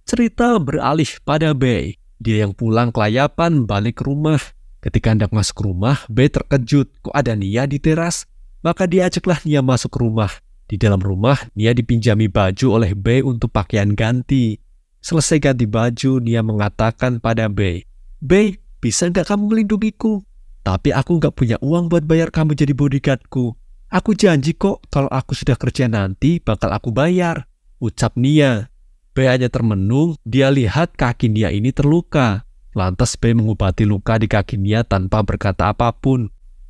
Cerita beralih pada Bei. Dia yang pulang kelayapan balik ke rumah. Ketika hendak masuk rumah, Bei terkejut. Kok ada Nia di teras? Maka dia ajaklah Nia masuk ke rumah. Di dalam rumah, Nia dipinjami baju oleh Bei untuk pakaian ganti. Selesai ganti baju, Nia mengatakan pada Bei, "Bei, bisa nggak kamu melindungiku? Tapi aku nggak punya uang buat bayar kamu jadi bodyguardku. Aku janji kok kalau aku sudah kerja nanti bakal aku bayar," ucap Nia. Bei hanya termenung, dia lihat kaki Nia ini terluka. Lantas Bei mengobati luka di kaki Nia tanpa berkata apapun.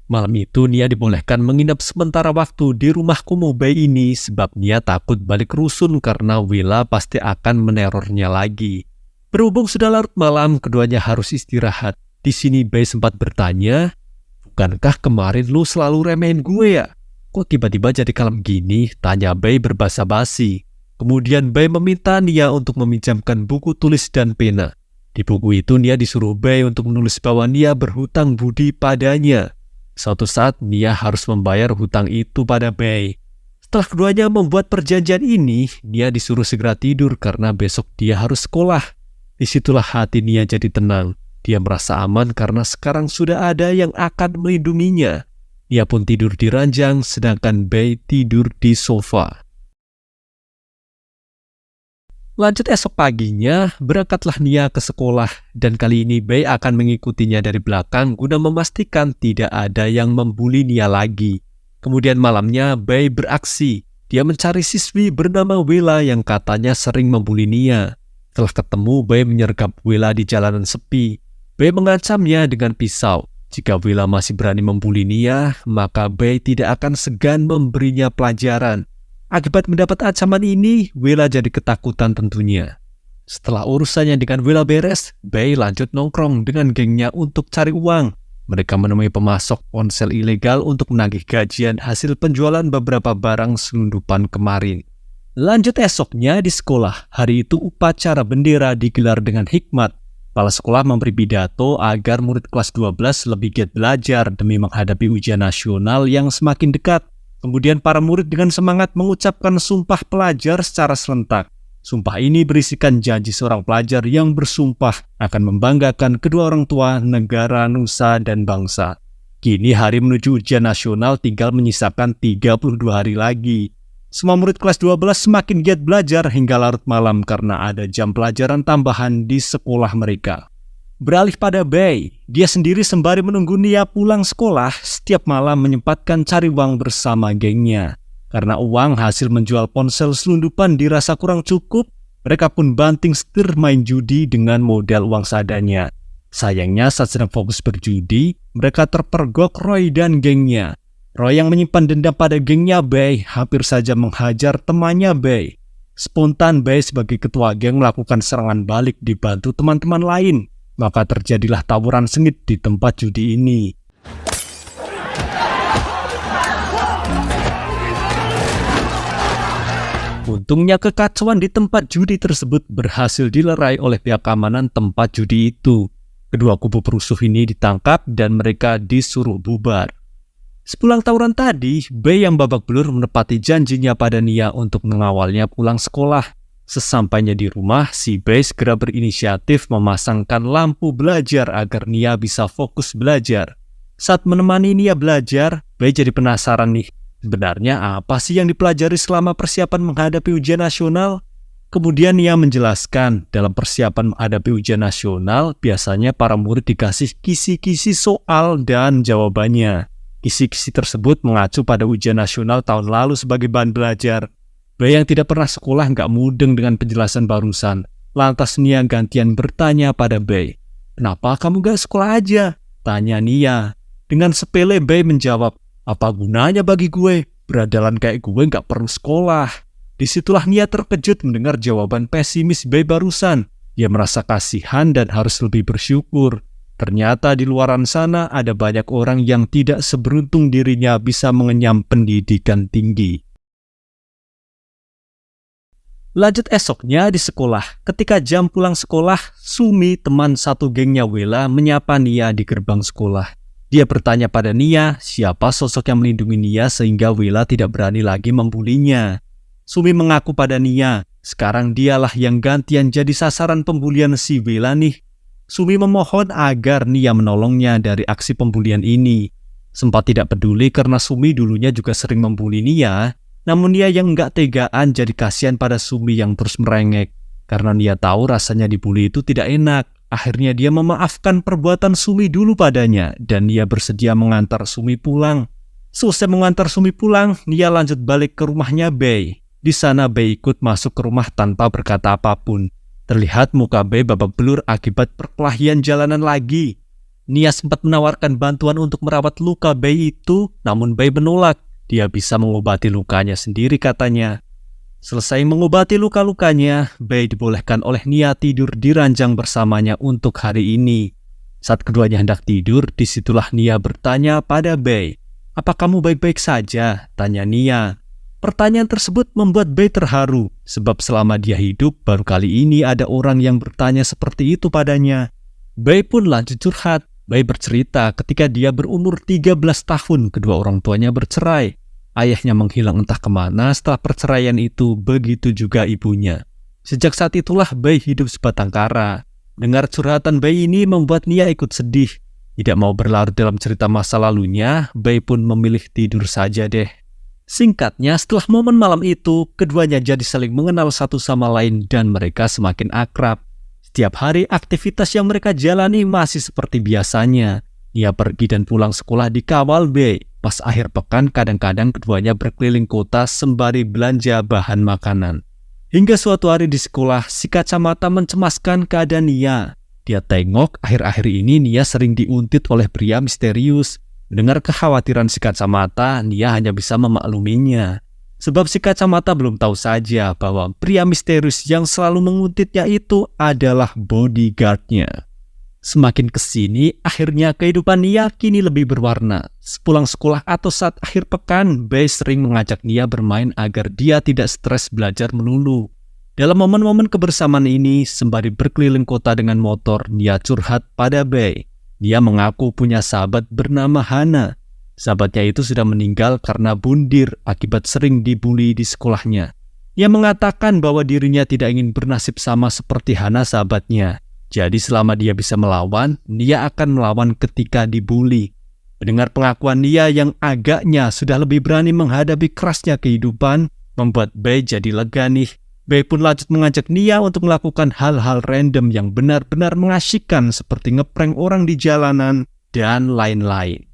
Malam itu Nia dibolehkan menginap sementara waktu di rumah kumuh Bei ini sebab Nia takut balik rusun karena Willa pasti akan menerornya lagi. Berhubung sudah larut malam, keduanya harus istirahat. Di sini Bei sempat bertanya, "Bukankah kemarin lu selalu remehin gue ya? Kok tiba-tiba jadi kalem gini?" tanya Bei berbasa basi. Kemudian Bei meminta Nia untuk meminjamkan buku tulis dan pena. Di buku itu Nia disuruh Bei untuk menulis bahwa Nia berhutang budi padanya. Suatu saat Nia harus membayar hutang itu pada Bei. Setelah keduanya membuat perjanjian ini, Nia disuruh segera tidur karena besok dia harus sekolah. Disitulah hati Nia jadi tenang. Dia merasa aman karena sekarang sudah ada yang akan melindunginya. Nia pun tidur di ranjang, sedangkan Bei tidur di sofa. Lanjut esok paginya, berangkatlah Nia ke sekolah, dan kali ini Bei akan mengikutinya dari belakang guna memastikan tidak ada yang membuli Nia lagi. Kemudian malamnya, Bei beraksi. Dia mencari siswi bernama Willa yang katanya sering membuli Nia. Setelah ketemu, Bei menyergap Willa di jalanan sepi. Bei mengancamnya dengan pisau. Jika Willa masih berani membuli Nia, maka Bei tidak akan segan memberinya pelajaran. Akibat mendapat ancaman ini, Willa jadi ketakutan tentunya. Setelah urusannya dengan Willa beres, Bei lanjut nongkrong dengan gengnya untuk cari uang. Mereka menemui pemasok ponsel ilegal untuk menagih gajian hasil penjualan beberapa barang selundupan kemarin. Lanjut esoknya di sekolah, hari itu upacara bendera digelar dengan hikmat. Kepala sekolah memberi pidato agar murid kelas 12 lebih giat belajar demi menghadapi ujian nasional yang semakin dekat. Kemudian para murid dengan semangat mengucapkan sumpah pelajar secara serentak. Sumpah ini berisikan janji seorang pelajar yang bersumpah akan membanggakan kedua orang tua, negara, nusa, dan bangsa. Kini hari menuju ujian nasional tinggal menyisakan 32 hari lagi. Semua murid kelas 12 semakin giat belajar hingga larut malam karena ada jam pelajaran tambahan di sekolah mereka. Beralih pada Bei, dia sendiri sembari menunggu Nia pulang sekolah, setiap malam menyempatkan cari uang bersama gengnya. Karena uang hasil menjual ponsel selundupan dirasa kurang cukup, mereka pun banting setir main judi dengan modal uang seadanya. Sayangnya saat sedang fokus berjudi, mereka terpergok Roy dan gengnya. Roy yang menyimpan dendam pada gengnya Bei hampir saja menghajar temannya Bei. Spontan Bei sebagai ketua geng melakukan serangan balik dibantu teman-teman lain. Maka terjadilah tawuran sengit di tempat judi ini. Untungnya kekacauan di tempat judi tersebut berhasil dilerai oleh pihak keamanan tempat judi itu. Kedua kubu perusuh ini ditangkap dan mereka disuruh bubar. Sepulang tawuran tadi, Bei yang babak belur menepati janjinya pada Nia untuk mengawalnya pulang sekolah. Sesampainya di rumah, si Bei segera berinisiatif memasangkan lampu belajar agar Nia bisa fokus belajar. Saat menemani Nia belajar, Bei jadi penasaran nih, sebenarnya apa sih yang dipelajari selama persiapan menghadapi ujian nasional? Kemudian Nia menjelaskan, dalam persiapan menghadapi ujian nasional, biasanya para murid dikasih kisi-kisi soal dan jawabannya. Kisi-kisi tersebut mengacu pada ujian nasional tahun lalu sebagai bahan belajar. Bei yang tidak pernah sekolah nggak mudeng dengan penjelasan barusan. Lantas Nia gantian bertanya pada Bei, "Kenapa kamu nggak sekolah aja?" tanya Nia. Dengan sepele Bei menjawab, "Apa gunanya bagi gue? Beradalan kayak gue nggak perlu sekolah." Disitulah Nia terkejut mendengar jawaban pesimis Bei barusan. Dia merasa kasihan dan harus lebih bersyukur. Ternyata di luaran sana ada banyak orang yang tidak seberuntung dirinya bisa mengenyam pendidikan tinggi. Lanjut esoknya di sekolah, ketika jam pulang sekolah, Sumi, teman satu gengnya Wela, menyapa Nia di gerbang sekolah. Dia bertanya pada Nia siapa sosok yang melindungi Nia sehingga Wela tidak berani lagi membulinya. Sumi mengaku pada Nia, sekarang dialah yang gantian jadi sasaran pembulian si Wela nih. Sumi memohon agar Nia menolongnya dari aksi pembulian ini. Sempat tidak peduli karena Sumi dulunya juga sering membuli Nia, namun Nia yang nggak tegaan jadi kasihan pada Sumi yang terus merengek. Karena Nia tahu rasanya dibuli itu tidak enak. Akhirnya dia memaafkan perbuatan Sumi dulu padanya dan Nia bersedia mengantar Sumi pulang. Selesai mengantar Sumi pulang, Nia lanjut balik ke rumahnya Bei. Di sana Bei ikut masuk ke rumah tanpa berkata apapun. Terlihat muka Bei babak belur akibat perkelahian jalanan lagi. Nia sempat menawarkan bantuan untuk merawat luka Bei itu, namun Bei menolak. Dia bisa mengobati lukanya sendiri katanya. Selesai mengobati luka-lukanya, Bei dibolehkan oleh Nia tidur di ranjang bersamanya untuk hari ini. Saat keduanya hendak tidur, disitulah Nia bertanya pada Bei. "Apa kamu baik-baik saja?" tanya Nia. Pertanyaan tersebut membuat Bei terharu, sebab selama dia hidup, baru kali ini ada orang yang bertanya seperti itu padanya. Bei pun lanjut curhat. Bei bercerita ketika dia berumur 13 tahun, kedua orang tuanya bercerai. Ayahnya menghilang entah kemana setelah perceraian itu, begitu juga ibunya. Sejak saat itulah Bei hidup sebatang kara. Dengar curhatan Bei ini membuat Nia ikut sedih. Tidak mau berlarut dalam cerita masa lalunya, Bei pun memilih tidur saja deh. Singkatnya, setelah momen malam itu, keduanya jadi saling mengenal satu sama lain dan mereka semakin akrab. Setiap hari aktivitas yang mereka jalani masih seperti biasanya. Nia pergi dan pulang sekolah dikawal Bei. Pas akhir pekan kadang-kadang keduanya berkeliling kota sembari belanja bahan makanan. Hingga suatu hari di sekolah, si kacamata mencemaskan keadaan Nia. Dia tengok akhir-akhir ini Nia sering diuntit oleh pria misterius. Mendengar kekhawatiran si kacamata, Nia hanya bisa memakluminya. Sebab si kacamata belum tahu saja bahwa pria misterius yang selalu menguntitnya itu adalah bodyguard-nya. Semakin kesini, akhirnya kehidupan Nia kini lebih berwarna. Sepulang sekolah atau saat akhir pekan, Bei sering mengajak Nia bermain agar dia tidak stres belajar melulu. Dalam momen-momen kebersamaan ini, sembari berkeliling kota dengan motor, Nia curhat pada Bei. Nia mengaku punya sahabat bernama Hana. Sahabatnya itu sudah meninggal karena bundir akibat sering dibully di sekolahnya. Ia mengatakan bahwa dirinya tidak ingin bernasib sama seperti Hana sahabatnya. Jadi selama dia bisa melawan, Nia akan melawan ketika dibully. Mendengar pengakuan Nia yang agaknya sudah lebih berani menghadapi kerasnya kehidupan, membuat Bei jadi lega nih. Bei pun lanjut mengajak Nia untuk melakukan hal-hal random yang benar-benar mengasyikkan seperti ngeprank orang di jalanan dan lain-lain.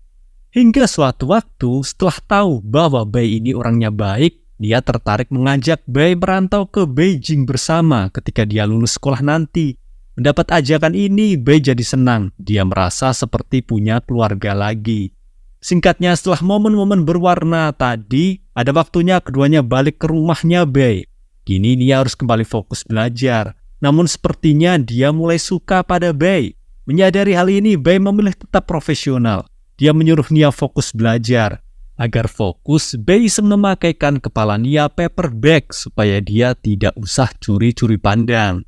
Hingga suatu waktu setelah tahu bahwa Bei ini orangnya baik, Nia tertarik mengajak Bei merantau ke Beijing bersama ketika dia lulus sekolah nanti. Mendapat ajakan ini, Bei jadi senang. Dia merasa seperti punya keluarga lagi. Singkatnya, setelah momen-momen berwarna tadi, ada waktunya keduanya balik ke rumahnya Bei. Kini Nia harus kembali fokus belajar. Namun sepertinya dia mulai suka pada Bei. Menyadari hal ini, Bei memilih tetap profesional. Dia menyuruh Nia fokus belajar. Agar fokus, Bei iseng memakaikan kepala Nia paper bag supaya dia tidak usah curi-curi pandang.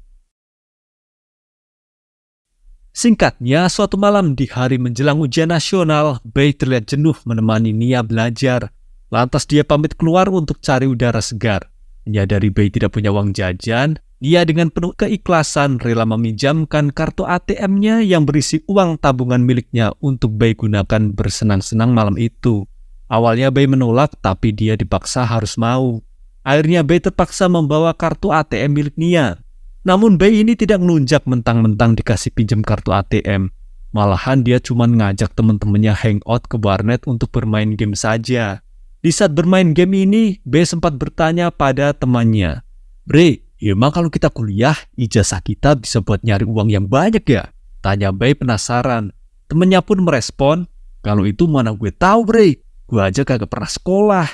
Singkatnya, suatu malam di hari menjelang ujian nasional, Bei terlihat jenuh menemani Nia belajar. Lantas dia pamit keluar untuk cari udara segar. Menyadari Bei tidak punya uang jajan, Nia dengan penuh keikhlasan rela meminjamkan kartu ATM-nya yang berisi uang tabungan miliknya untuk Bei gunakan bersenang-senang malam itu. Awalnya Bei menolak, tapi dia dipaksa harus mau. Akhirnya Bei terpaksa membawa kartu ATM milik Nia. Namun Bei ini tidak ngelunjak mentang-mentang dikasih pinjam kartu ATM. Malahan dia cuma ngajak teman-temannya hangout ke warnet untuk bermain game saja. Di saat bermain game ini, Bei sempat bertanya pada temannya, "Bre, emang kalau kita kuliah, ijazah kita bisa buat nyari uang yang banyak ya?" Tanya Bei penasaran. Temennya pun merespon, "Kalau itu mana gue tahu Bre, gue aja kagak pernah sekolah."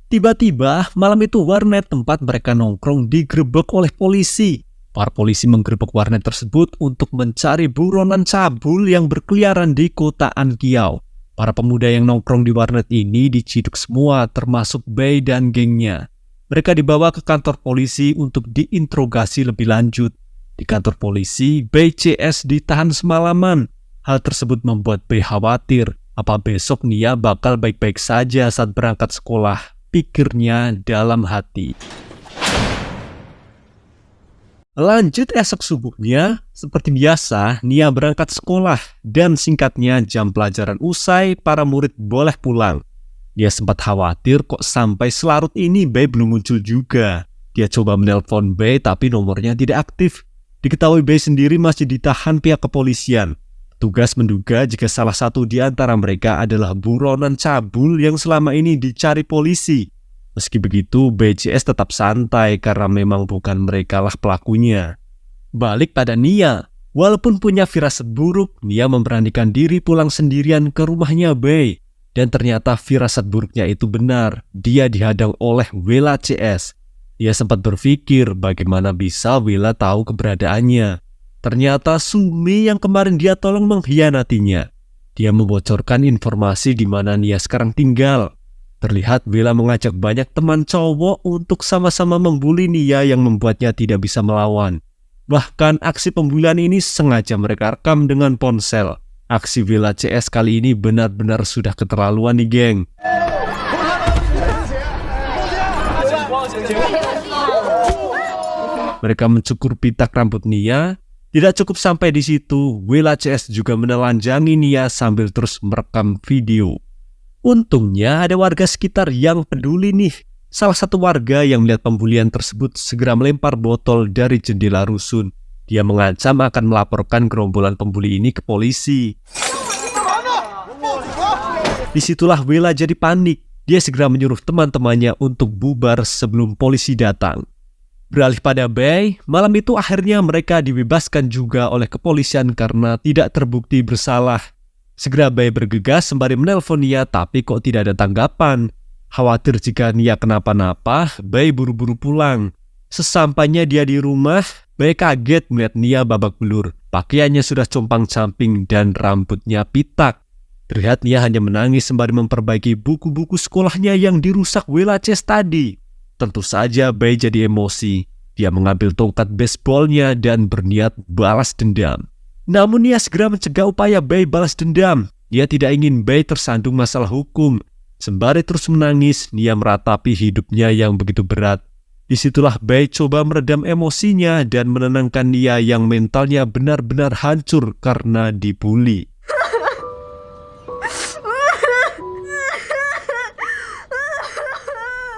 Tiba-tiba, malam itu warnet tempat mereka nongkrong digerebek oleh polisi. Para polisi menggerebek warnet tersebut untuk mencari buronan cabul yang berkeliaran di kota Ankiao. Para pemuda yang nongkrong di warnet ini diciduk semua, termasuk Bei dan gengnya. Mereka dibawa ke kantor polisi untuk diinterogasi lebih lanjut. Di kantor polisi, Bei CS ditahan semalaman. Hal tersebut membuat Bei khawatir, apa besok Nia bakal baik-baik saja saat berangkat sekolah, pikirnya dalam hati. Lanjut esok subuhnya, seperti biasa, Nia berangkat sekolah dan singkatnya jam pelajaran usai, para murid boleh pulang. Dia sempat khawatir kok sampai selarut ini Bei belum muncul juga. Dia coba menelpon Bei tapi nomornya tidak aktif. Diketahui Bei sendiri masih ditahan pihak kepolisian. Petugas menduga jika salah satu di antara mereka adalah buronan cabul yang selama ini dicari polisi. Meski begitu, BCS tetap santai karena memang bukan merekalah pelakunya. Balik pada Nia, walaupun punya firasat buruk, Nia memberanikan diri pulang sendirian ke rumahnya Bei. Dan ternyata firasat buruknya itu benar, dia dihadang oleh Wela CS. Dia sempat berpikir bagaimana bisa Wela tahu keberadaannya. Ternyata Sumi yang kemarin dia tolong mengkhianatinya. Dia membocorkan informasi di mana Nia sekarang tinggal. Terlihat Wela mengajak banyak teman cowok untuk sama-sama membuli Nia yang membuatnya tidak bisa melawan. Bahkan aksi pembulian ini sengaja mereka rekam dengan ponsel. Aksi Wela CS kali ini benar-benar sudah keterlaluan nih geng. Mereka mencukur pitak rambut Nia. Tidak cukup sampai di situ, Wela CS juga menelanjangi Nia sambil terus merekam video. Untungnya ada warga sekitar yang peduli nih. Salah satu warga yang melihat pembulian tersebut segera melempar botol dari jendela rusun. Dia mengancam akan melaporkan gerombolan pembuli ini ke polisi. Disitulah Wela jadi panik. Dia segera menyuruh teman-temannya untuk bubar sebelum polisi datang. Beralih pada Bei, malam itu akhirnya mereka dibebaskan juga oleh kepolisian karena tidak terbukti bersalah. Segera Bei bergegas sembari menelpon Nia tapi kok tidak ada tanggapan. Khawatir jika Nia kenapa-napa, Bei buru-buru pulang. Sesampainya dia di rumah, Bei kaget melihat Nia babak belur. Pakaiannya sudah compang-camping dan rambutnya pitak. Terlihat Nia hanya menangis sembari memperbaiki buku-buku sekolahnya yang dirusak Wela CS tadi. Tentu saja Bei jadi emosi. Dia mengambil tongkat baseballnya dan berniat balas dendam. Namun Nia segera mencegah upaya Bei balas dendam. Dia tidak ingin Bei tersandung masalah hukum. Sembari terus menangis, Nia meratapi hidupnya yang begitu berat. Disitulah Bei coba meredam emosinya dan menenangkan Nia yang mentalnya benar-benar hancur karena dibully.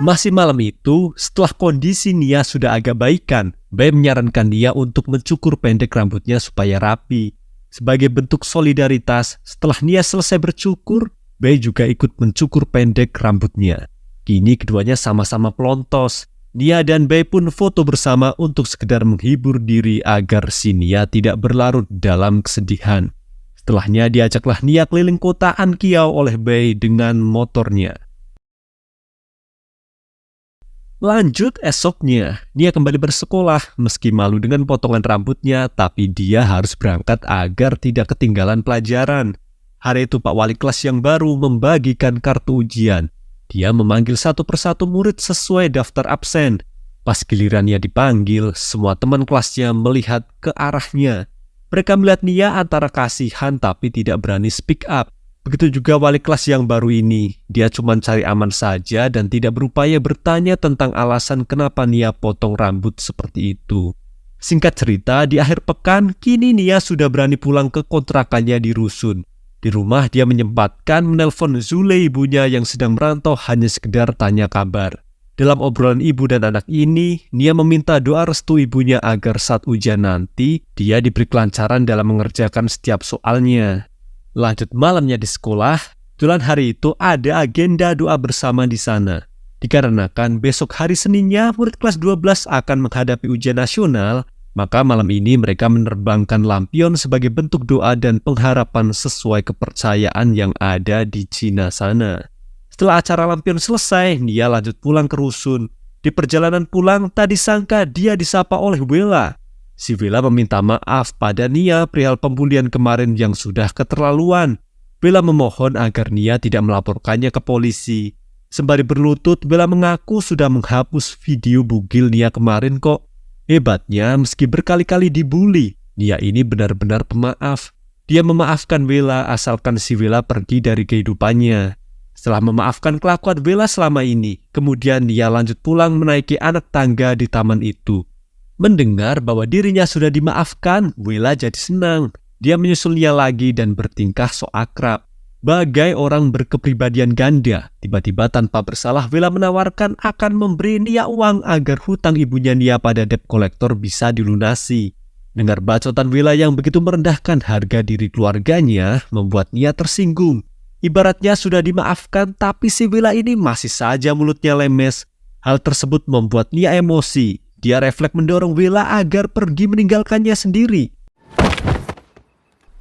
Masih malam itu, setelah kondisi Nia sudah agak baikan, Bei menyarankan Nia untuk mencukur pendek rambutnya supaya rapi. Sebagai bentuk solidaritas, setelah Nia selesai bercukur, Bei juga ikut mencukur pendek rambutnya. Kini keduanya sama-sama pelontos. Nia dan Bei pun foto bersama untuk sekedar menghibur diri agar si Nia tidak berlarut dalam kesedihan. Setelahnya diajaklah Nia keliling kota Ankiao oleh Bei dengan motornya. Lanjut esoknya, Nia kembali bersekolah meski malu dengan potongan rambutnya, tapi dia harus berangkat agar tidak ketinggalan pelajaran. Hari itu Pak Wali kelas yang baru membagikan kartu ujian. Dia memanggil satu persatu murid sesuai daftar absen. Pas giliran Nia dipanggil, semua teman kelasnya melihat ke arahnya. Mereka melihat Nia antara kasihan tapi tidak berani speak up. Begitu juga wali kelas yang baru ini, dia cuma cari aman saja dan tidak berupaya bertanya tentang alasan kenapa Nia potong rambut seperti itu. Singkat cerita, di akhir pekan, kini Nia sudah berani pulang ke kontrakannya di rusun. Di rumah dia menyempatkan menelpon Zule ibunya yang sedang merantau hanya sekedar tanya kabar. Dalam obrolan ibu dan anak ini, Nia meminta doa restu ibunya agar saat ujian nanti, dia diberi kelancaran dalam mengerjakan setiap soalnya. Lanjut malamnya di sekolah, kebetulan hari itu ada agenda doa bersama di sana. Dikarenakan besok hari Seninnya murid kelas 12 akan menghadapi ujian nasional, maka malam ini mereka menerbangkan lampion sebagai bentuk doa dan pengharapan sesuai kepercayaan yang ada di Cina sana. Setelah acara lampion selesai, Nia lanjut pulang ke rusun. Di perjalanan pulang, tak disangka dia disapa oleh Wela. Si Wela meminta maaf pada Nia perihal pembulian kemarin yang sudah keterlaluan. Wela memohon agar Nia tidak melaporkannya ke polisi. Sembari berlutut, Wela mengaku sudah menghapus video bugil Nia kemarin kok. Hebatnya, meski berkali-kali dibully, Nia ini benar-benar pemaaf. Dia memaafkan Wela asalkan si Wela pergi dari kehidupannya. Setelah memaafkan kelakuan Wela selama ini, kemudian Nia lanjut pulang menaiki anak tangga di taman itu. Mendengar bahwa dirinya sudah dimaafkan, Wela jadi senang. Dia menyusul Nia lagi dan bertingkah sok akrab. Bagai orang berkepribadian ganda, tiba-tiba tanpa bersalah Wela menawarkan akan memberi Nia uang agar hutang ibunya Nia pada debt collector bisa dilunasi. Dengar bacotan Wela yang begitu merendahkan harga diri keluarganya membuat Nia tersinggung. Ibaratnya sudah dimaafkan, tapi si Wela ini masih saja mulutnya lemes. Hal tersebut membuat Nia emosi. Dia refleks mendorong Wela agar pergi meninggalkannya sendiri.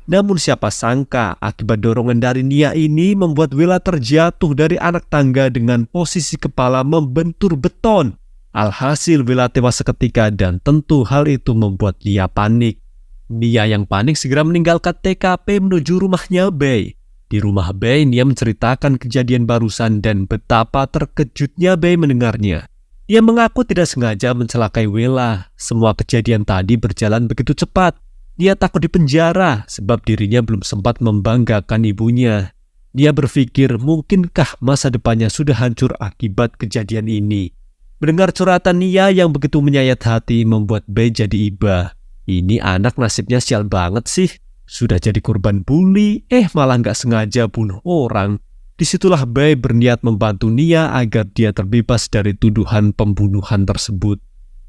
Namun siapa sangka akibat dorongan dari Nia ini membuat Wela terjatuh dari anak tangga dengan posisi kepala membentur beton. Alhasil Wela tewas seketika dan tentu hal itu membuat Nia panik. Nia yang panik segera meninggalkan TKP menuju rumahnya Bei. Di rumah Bei, Nia menceritakan kejadian barusan dan betapa terkejutnya Bei mendengarnya. Dia mengaku tidak sengaja mencelakai Wela. Semua kejadian tadi berjalan begitu cepat. Nia takut dipenjara sebab dirinya belum sempat membanggakan ibunya. Nia berpikir mungkinkah masa depannya sudah hancur akibat kejadian ini. Mendengar curhatan Nia yang begitu menyayat hati membuat Bei jadi iba. Ini anak nasibnya sial banget sih. Sudah jadi korban bully, malah nggak sengaja bunuh orang. Disitulah Bei berniat membantu Nia agar dia terbebas dari tuduhan pembunuhan tersebut.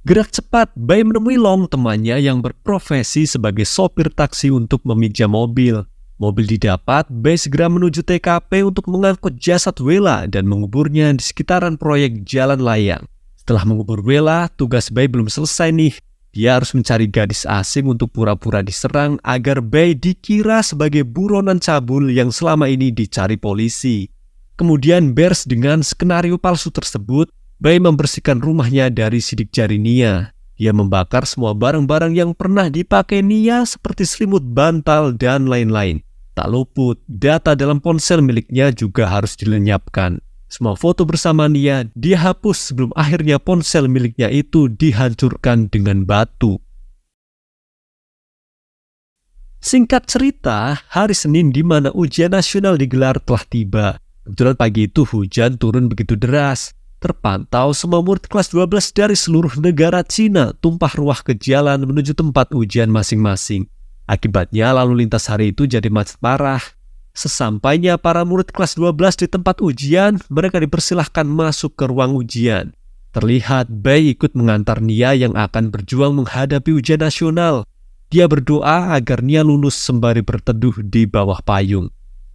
Gerak cepat, Bei menemui Long, temannya yang berprofesi sebagai sopir taksi untuk meminjam mobil. Mobil didapat, Bei segera menuju TKP untuk mengangkut jasad Wela dan menguburnya di sekitaran proyek jalan layang. Setelah mengubur Wela, tugas Bei belum selesai nih. Dia harus mencari gadis asing untuk pura-pura diserang agar Bei dikira sebagai buronan cabul yang selama ini dicari polisi. Kemudian beres dengan skenario palsu tersebut, Bei membersihkan rumahnya dari sidik jari Nia. Dia membakar semua barang-barang yang pernah dipakai Nia seperti selimut, bantal, dan lain-lain. Tak luput, data dalam ponsel miliknya juga harus dilenyapkan. Semua foto bersama Nia dia hapus sebelum akhirnya ponsel miliknya itu dihancurkan dengan batu. Singkat cerita, hari Senin di mana ujian nasional digelar telah tiba. Kebetulan pagi itu hujan turun begitu deras. Terpantau semua murid kelas 12 dari seluruh negara Cina tumpah ruah ke jalan menuju tempat ujian masing-masing. Akibatnya lalu lintas hari itu jadi macet parah. Sesampainya para murid kelas 12 di tempat ujian, mereka dipersilahkan masuk ke ruang ujian. Terlihat Bei ikut mengantar Nia yang akan berjuang menghadapi ujian nasional. Dia berdoa agar Nia lulus sembari berteduh di bawah payung.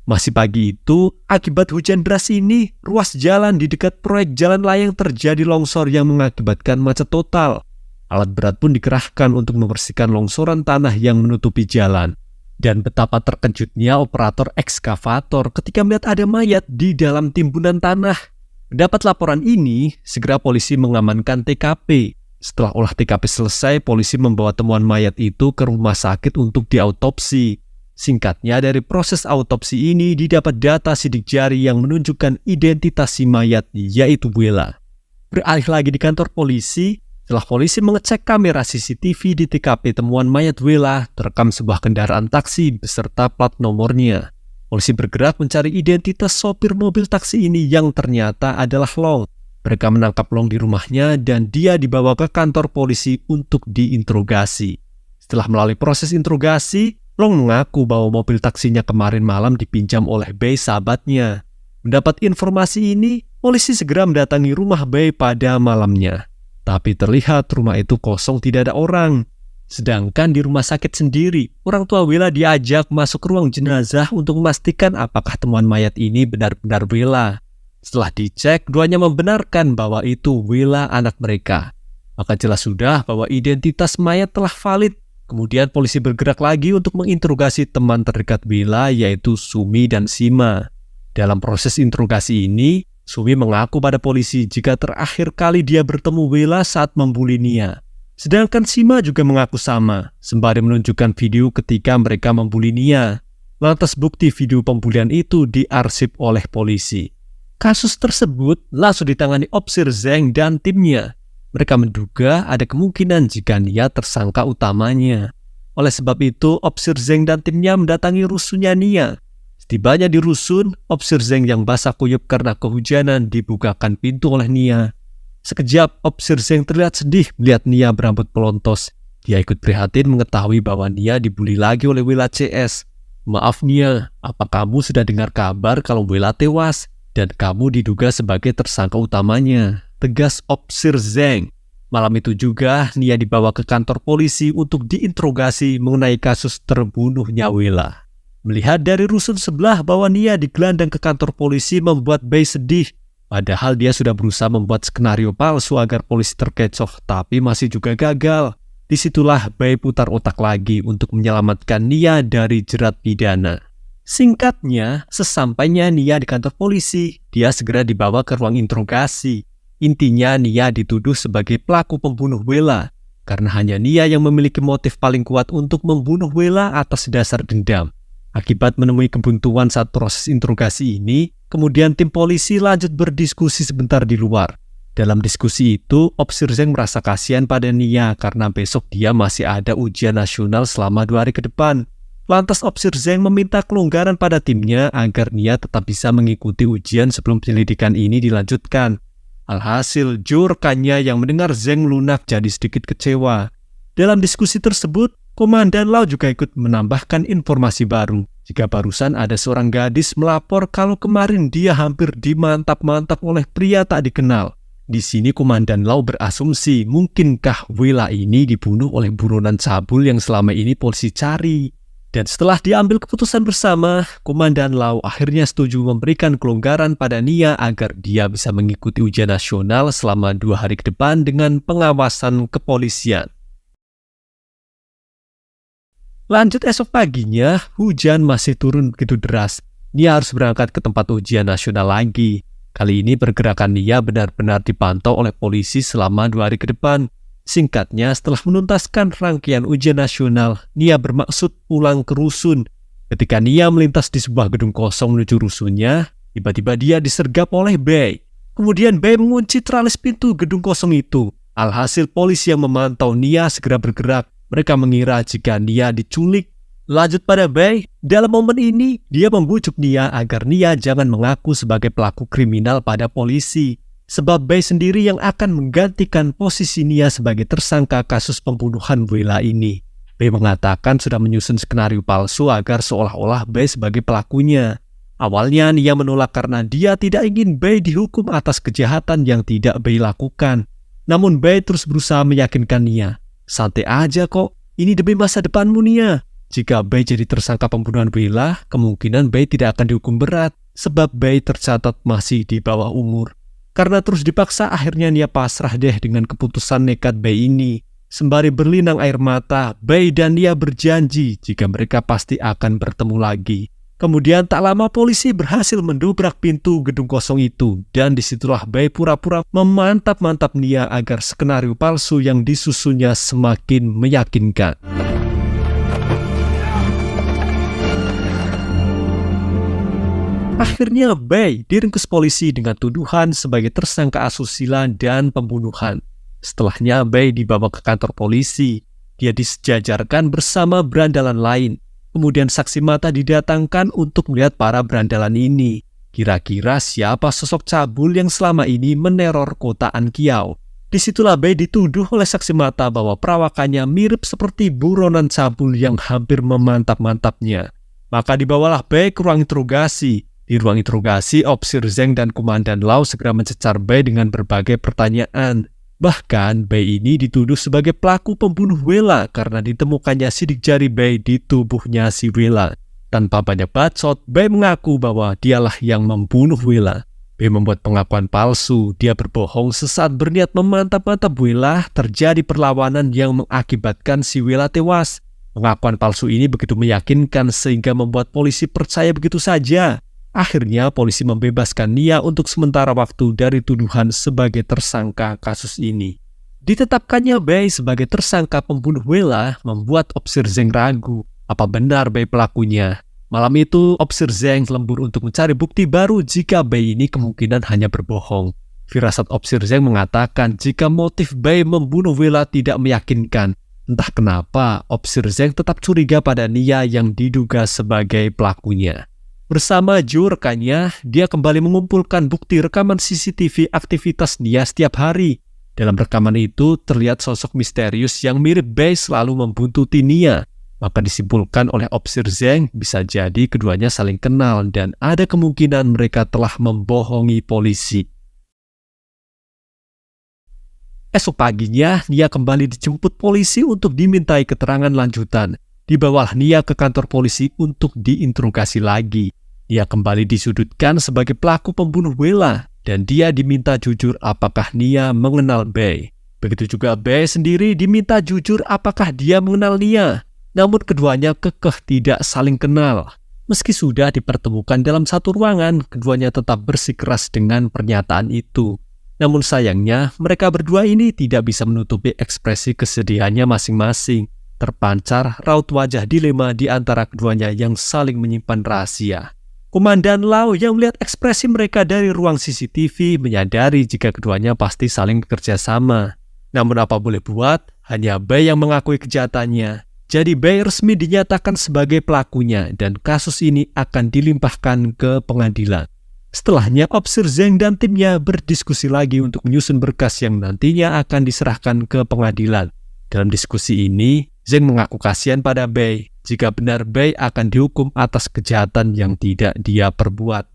Masih pagi itu, akibat hujan deras ini, ruas jalan di dekat proyek jalan layang terjadi longsor yang mengakibatkan macet total. Alat berat pun dikerahkan untuk membersihkan longsoran tanah yang menutupi jalan. Dan betapa terkejutnya operator ekskavator ketika melihat ada mayat di dalam timbunan tanah. Mendapat laporan ini, segera polisi mengamankan TKP. Setelah olah TKP selesai, polisi membawa temuan mayat itu ke rumah sakit untuk diautopsi. Singkatnya, dari proses autopsi ini didapat data sidik jari yang menunjukkan identitas si mayat, yaitu Wela. Beralih lagi di kantor polisi, setelah polisi mengecek kamera CCTV di TKP temuan mayat Wela, terekam sebuah kendaraan taksi beserta plat nomornya. Polisi bergerak mencari identitas sopir mobil taksi ini yang ternyata adalah Long. Mereka menangkap Long di rumahnya dan dia dibawa ke kantor polisi untuk diinterogasi. Setelah melalui proses interogasi, Long mengaku bahwa mobil taksinya kemarin malam dipinjam oleh Bei sahabatnya. Mendapat informasi ini, polisi segera mendatangi rumah Bei pada malamnya. Tapi terlihat rumah itu kosong, tidak ada orang. Sedangkan di rumah sakit sendiri, orang tua Wela diajak masuk ke ruang jenazah untuk memastikan apakah temuan mayat ini benar-benar Wela. Setelah dicek, keduanya membenarkan bahwa itu Wela anak mereka. Maka jelas sudah bahwa identitas mayat telah valid. Kemudian polisi bergerak lagi untuk menginterogasi teman terdekat Wela, yaitu Sumi dan Sima. Dalam proses interogasi ini, Sumi mengaku pada polisi jika terakhir kali dia bertemu Wela saat membuli Nia. Sedangkan Sima juga mengaku sama, sembari menunjukkan video ketika mereka membuli Nia. Lantas bukti video pembulian itu diarsip oleh polisi. Kasus tersebut langsung ditangani Opsir Zeng dan timnya. Mereka menduga ada kemungkinan jika Nia tersangka utamanya. Oleh sebab itu, Opsir Zeng dan timnya mendatangi rusunnya Nia. Setibanya di rusun, Opsir Zeng yang basah kuyup karena kehujanan dibukakan pintu oleh Nia. Sekejap, Opsir Zeng terlihat sedih melihat Nia berambut pelontos. Dia ikut prihatin mengetahui bahwa Nia dibully lagi oleh Wela CS. "Maaf Nia, apa kamu sudah dengar kabar kalau Wela tewas dan kamu diduga sebagai tersangka utamanya?" tegas Opsir Zeng. Malam itu juga, Nia dibawa ke kantor polisi untuk diinterogasi mengenai kasus terbunuhnya Wela. Melihat dari rusun sebelah bahwa Nia digelandang ke kantor polisi membuat Bei sedih. Padahal dia sudah berusaha membuat skenario palsu agar polisi terkecoh, tapi masih juga gagal. Disitulah Bei putar otak lagi untuk menyelamatkan Nia dari jerat pidana. Singkatnya, sesampainya Nia di kantor polisi, dia segera dibawa ke ruang interogasi. Intinya Nia dituduh sebagai pelaku pembunuh Wela, karena hanya Nia yang memiliki motif paling kuat untuk membunuh Wela atas dasar dendam. Akibat menemui kebuntuan saat proses interogasi ini, kemudian tim polisi lanjut berdiskusi sebentar di luar. Dalam diskusi itu, Opsir Zeng merasa kasihan pada Nia karena besok dia masih ada ujian nasional selama 2 hari ke depan. Lantas Opsir Zeng meminta kelonggaran pada timnya agar Nia tetap bisa mengikuti ujian sebelum penyelidikan ini dilanjutkan. Alhasil, Joe rekannya yang mendengar Zeng lunak jadi sedikit kecewa. Dalam diskusi tersebut, Komandan Lau juga ikut menambahkan informasi baru. Jika barusan ada seorang gadis melapor kalau kemarin dia hampir dimantap-mantap oleh pria tak dikenal. Di sini Komandan Lau berasumsi mungkinkah Wela ini dibunuh oleh buronan cabul yang selama ini polisi cari. Dan setelah diambil keputusan bersama, Komandan Lau akhirnya setuju memberikan kelonggaran pada Nia agar dia bisa mengikuti ujian nasional selama 2 hari ke depan dengan pengawasan kepolisian. Lanjut esok paginya, hujan masih turun begitu deras. Nia harus berangkat ke tempat ujian nasional lagi. Kali ini pergerakan Nia benar-benar dipantau oleh polisi selama 2 hari ke depan. Singkatnya, setelah menuntaskan rangkaian ujian nasional, Nia bermaksud pulang ke rusun. Ketika Nia melintas di sebuah gedung kosong menuju rusunnya, tiba-tiba dia disergap oleh Bei. Kemudian Bei mengunci teralis pintu gedung kosong itu. Alhasil polisi yang memantau Nia segera bergerak. Mereka mengira jika Nia diculik. Lanjut pada Bei, dalam momen ini dia membujuk Nia agar Nia jangan mengaku sebagai pelaku kriminal pada polisi. Sebab Bei sendiri yang akan menggantikan posisi Nia sebagai tersangka kasus pembunuhan Wela ini. Bei mengatakan sudah menyusun skenario palsu agar seolah-olah Bei sebagai pelakunya. Awalnya Nia menolak karena dia tidak ingin Bei dihukum atas kejahatan yang tidak Bei lakukan. Namun Bei terus berusaha meyakinkan Nia. "Santai aja kok, ini demi masa depanmu Nia. Jika Bei jadi tersangka pembunuhan Wela, kemungkinan Bei tidak akan dihukum berat, sebab Bei tercatat masih di bawah umur." Karena terus dipaksa, akhirnya Nia pasrah deh dengan keputusan nekat Bei ini. Sembari berlinang air mata, Bei dan Nia berjanji jika mereka pasti akan bertemu lagi. Kemudian tak lama polisi berhasil mendobrak pintu gedung kosong itu, dan disitulah Bei pura-pura memantap-mantap Nia agar skenario palsu yang disusunnya semakin meyakinkan. Akhirnya Bei diringkus polisi dengan tuduhan sebagai tersangka asusila dan pembunuhan. Setelahnya Bei dibawa ke kantor polisi. Dia disejajarkan bersama berandalan lain. Kemudian saksi mata didatangkan untuk melihat para berandalan ini. Kira-kira siapa sosok cabul yang selama ini meneror kota Anqiao? Disitulah Bei dituduh oleh saksi mata bahwa perawakannya mirip seperti buronan cabul yang hampir memantap-mantapnya. Maka dibawalah Bei ke ruang interogasi. Di ruang interogasi, Opsir Zeng dan Komandan Lau segera mencecar Bei dengan berbagai pertanyaan. Bahkan, Bei ini dituduh sebagai pelaku pembunuh Wela karena ditemukannya sidik jari Bei di tubuhnya si Wela. Tanpa banyak bacot, Bei mengaku bahwa dialah yang membunuh Wela. Bei membuat pengakuan palsu. Dia berbohong sesaat berniat memantap-mantap Wela. Terjadi perlawanan yang mengakibatkan si Wela tewas. Pengakuan palsu ini begitu meyakinkan sehingga membuat polisi percaya begitu saja. Akhirnya polisi membebaskan Nia untuk sementara waktu dari tuduhan sebagai tersangka kasus ini. Ditetapkannya Bei sebagai tersangka pembunuh Wella membuat Opsir Zeng ragu apa benar Bei pelakunya. Malam itu Opsir Zeng lembur untuk mencari bukti baru jika Bei ini kemungkinan hanya berbohong. Firasat Opsir Zeng mengatakan jika motif Bei membunuh Wella tidak meyakinkan. Entah kenapa Opsir Zeng tetap curiga pada Nia yang diduga sebagai pelakunya. Bersama Joe rekannya, dia kembali mengumpulkan bukti rekaman CCTV aktivitas Nia setiap hari. Dalam rekaman itu terlihat sosok misterius yang mirip Bei selalu membuntuti Nia. Maka disimpulkan oleh Opsir Zeng bisa jadi keduanya saling kenal dan ada kemungkinan mereka telah membohongi polisi. Esok paginya, Nia kembali dijemput polisi untuk dimintai keterangan lanjutan. Dibawalah Nia ke kantor polisi untuk diinterogasi lagi. Nia kembali disudutkan sebagai pelaku pembunuh Wella dan dia diminta jujur apakah Nia mengenal Bei. Begitu juga Bei sendiri diminta jujur apakah dia mengenal Nia. Namun keduanya kekeh tidak saling kenal. Meski sudah dipertemukan dalam satu ruangan, keduanya tetap bersikeras dengan pernyataan itu. Namun sayangnya mereka berdua ini tidak bisa menutupi ekspresi kesedihannya masing-masing. Terpancar raut wajah dilema di antara keduanya yang saling menyimpan rahasia. Komandan Lau yang melihat ekspresi mereka dari ruang CCTV menyadari jika keduanya pasti saling bekerja sama. Namun apa boleh buat, hanya Bei yang mengakui kejahatannya. Jadi Bei resmi dinyatakan sebagai pelakunya dan kasus ini akan dilimpahkan ke pengadilan. Setelahnya Opsir Zeng dan timnya berdiskusi lagi untuk menyusun berkas yang nantinya akan diserahkan ke pengadilan. Dalam diskusi ini, Zeng mengaku kasihan pada Bei jika benar Bei akan dihukum atas kejahatan yang tidak dia perbuat.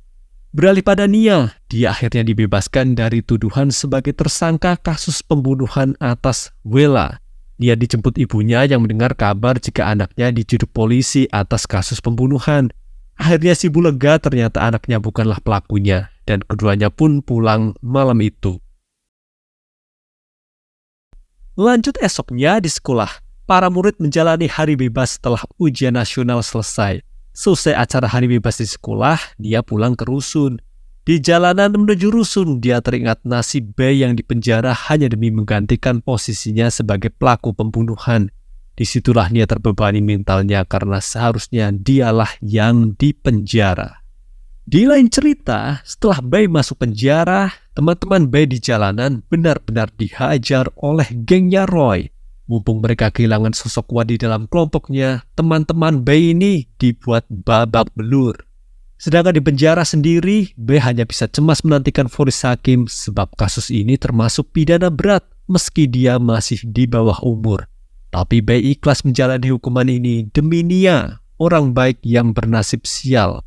Beralih pada Nia, dia akhirnya dibebaskan dari tuduhan sebagai tersangka kasus pembunuhan atas Wella. Nia dijemput ibunya yang mendengar kabar jika anaknya diciduk polisi atas kasus pembunuhan. Akhirnya si ibu lega ternyata anaknya bukanlah pelakunya dan keduanya pun pulang malam itu. Lanjut esoknya di sekolah. Para murid menjalani hari bebas setelah ujian nasional selesai. Selesai acara hari bebas di sekolah, dia pulang ke rusun. Di jalanan menuju rusun, dia teringat nasib Bei yang dipenjara hanya demi menggantikan posisinya sebagai pelaku pembunuhan. Disitulah dia terbebani mentalnya karena seharusnya dialah yang dipenjara. Di lain cerita, setelah Bei masuk penjara, teman-teman Bei di jalanan benar-benar dihajar oleh gengnya Roy. Mumpung mereka kehilangan sosok kuat di dalam kelompoknya, teman-teman Bei ini dibuat babak belur. Sedangkan di penjara sendiri, Bei hanya bisa cemas menantikan vonis hakim sebab kasus ini termasuk pidana berat meski dia masih di bawah umur. Tapi Bei ikhlas menjalani hukuman ini demi Nia, orang baik yang bernasib sial.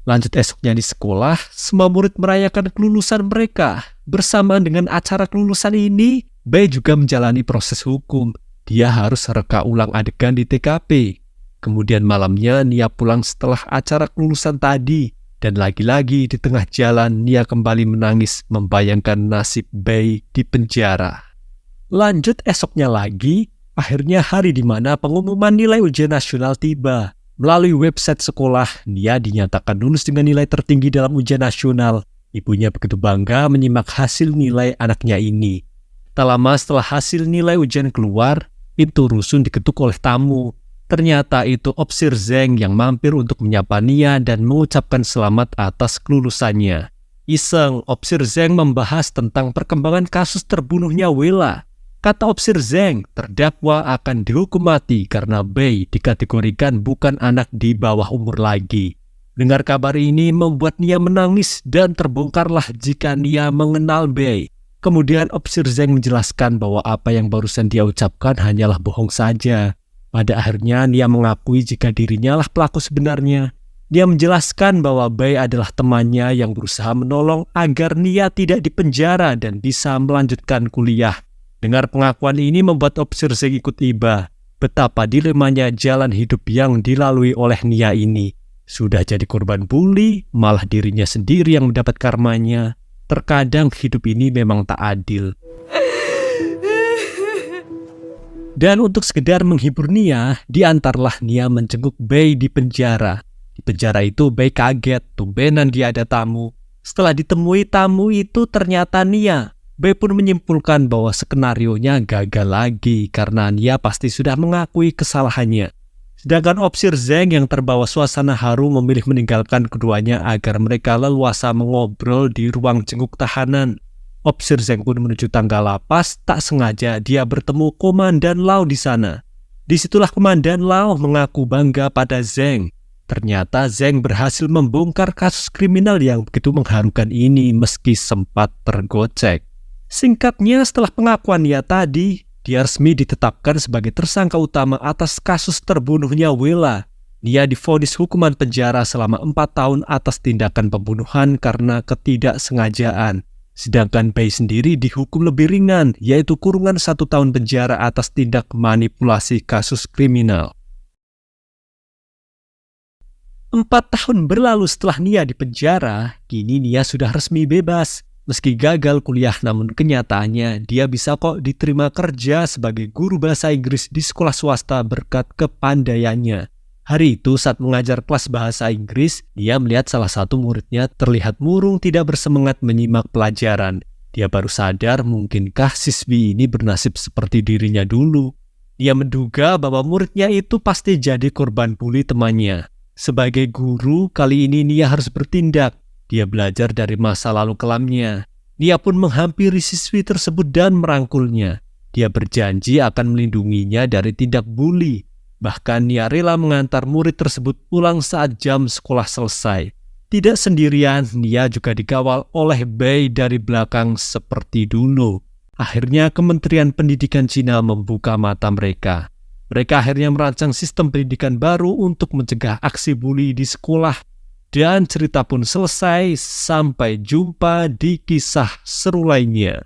Lanjut esoknya di sekolah, semua murid merayakan kelulusan mereka. Bersamaan dengan acara kelulusan ini, Bei juga menjalani proses hukum. Dia harus reka ulang adegan di TKP. Kemudian malamnya Nia pulang setelah acara kelulusan tadi. Dan lagi-lagi di tengah jalan Nia kembali menangis membayangkan nasib Bei di penjara. Lanjut esoknya lagi, akhirnya hari di mana pengumuman nilai ujian nasional tiba. Melalui website sekolah, Nia dinyatakan lulus dengan nilai tertinggi dalam ujian nasional. Ibunya begitu bangga menyimak hasil nilai anaknya ini. Tak lama setelah hasil nilai ujian keluar, pintu rusun diketuk oleh tamu. Ternyata itu Opsir Zeng yang mampir untuk menyapa Nia dan mengucapkan selamat atas kelulusannya. Iseng, Opsir Zeng membahas tentang perkembangan kasus terbunuhnya Wella. Kata Opsir Zeng, terdakwa akan dihukum mati karena Bei dikategorikan bukan anak di bawah umur lagi. Dengar kabar ini membuat Nia menangis dan terbongkarlah jika Nia mengenal Bei. Kemudian Opsir Zeng menjelaskan bahwa apa yang barusan dia ucapkan hanyalah bohong saja. Pada akhirnya Nia mengakui jika dirinya lah pelaku sebenarnya. Dia menjelaskan bahwa Bei adalah temannya yang berusaha menolong agar Nia tidak dipenjara dan bisa melanjutkan kuliah. Dengar pengakuan ini membuat Opsir Zeng ikut iba. Betapa dilemanya jalan hidup yang dilalui oleh Nia ini. Sudah jadi korban bully, malah dirinya sendiri yang mendapat karmanya. Terkadang hidup ini memang tak adil. Dan untuk sekedar menghibur Nia, diantarlah Nia menjenguk Bei di penjara. Di penjara itu Bei kaget, tumbenan dia ada tamu. Setelah ditemui tamu itu ternyata Nia. Bei pun menyimpulkan bahwa skenarionya gagal lagi karena Nia pasti sudah mengakui kesalahannya. Sedangkan Opsir Zeng yang terbawa suasana haru memilih meninggalkan keduanya agar mereka leluasa mengobrol di ruang jenguk tahanan. Opsir Zeng pun menuju tangga lapas, tak sengaja dia bertemu Komandan Lau di sana. Disitulah Komandan Lau mengaku bangga pada Zeng. Ternyata Zeng berhasil membongkar kasus kriminal yang begitu mengharukan ini meski sempat tergocek. Singkatnya, setelah pengakuan Nia tadi, dia resmi ditetapkan sebagai tersangka utama atas kasus terbunuhnya Wella. Nia divonis hukuman penjara selama 4 tahun atas tindakan pembunuhan karena ketidaksengajaan. Sedangkan Bei sendiri dihukum lebih ringan, yaitu kurungan 1 tahun penjara atas tindak manipulasi kasus kriminal. 4 tahun berlalu setelah Nia dipenjara, kini Nia sudah resmi bebas. Meski gagal kuliah, namun kenyataannya dia bisa kok diterima kerja sebagai guru bahasa Inggris di sekolah swasta berkat kepandaiannya. Hari itu saat mengajar kelas bahasa Inggris, dia melihat salah satu muridnya terlihat murung tidak bersemangat menyimak pelajaran. Dia baru sadar mungkinkah siswi ini bernasib seperti dirinya dulu. Dia menduga bahwa muridnya itu pasti jadi korban bully temannya. Sebagai guru, kali ini Nia harus bertindak. Dia belajar dari masa lalu kelamnya. Nia pun menghampiri siswi tersebut dan merangkulnya. Dia berjanji akan melindunginya dari tindak bully. Bahkan Nia rela mengantar murid tersebut pulang saat jam sekolah selesai. Tidak sendirian, Nia juga dikawal oleh Bei dari belakang seperti dulu. Akhirnya Kementerian Pendidikan Cina membuka mata mereka. Mereka akhirnya merancang sistem pendidikan baru untuk mencegah aksi bully di sekolah. Dan cerita pun selesai, sampai jumpa di kisah seru lainnya.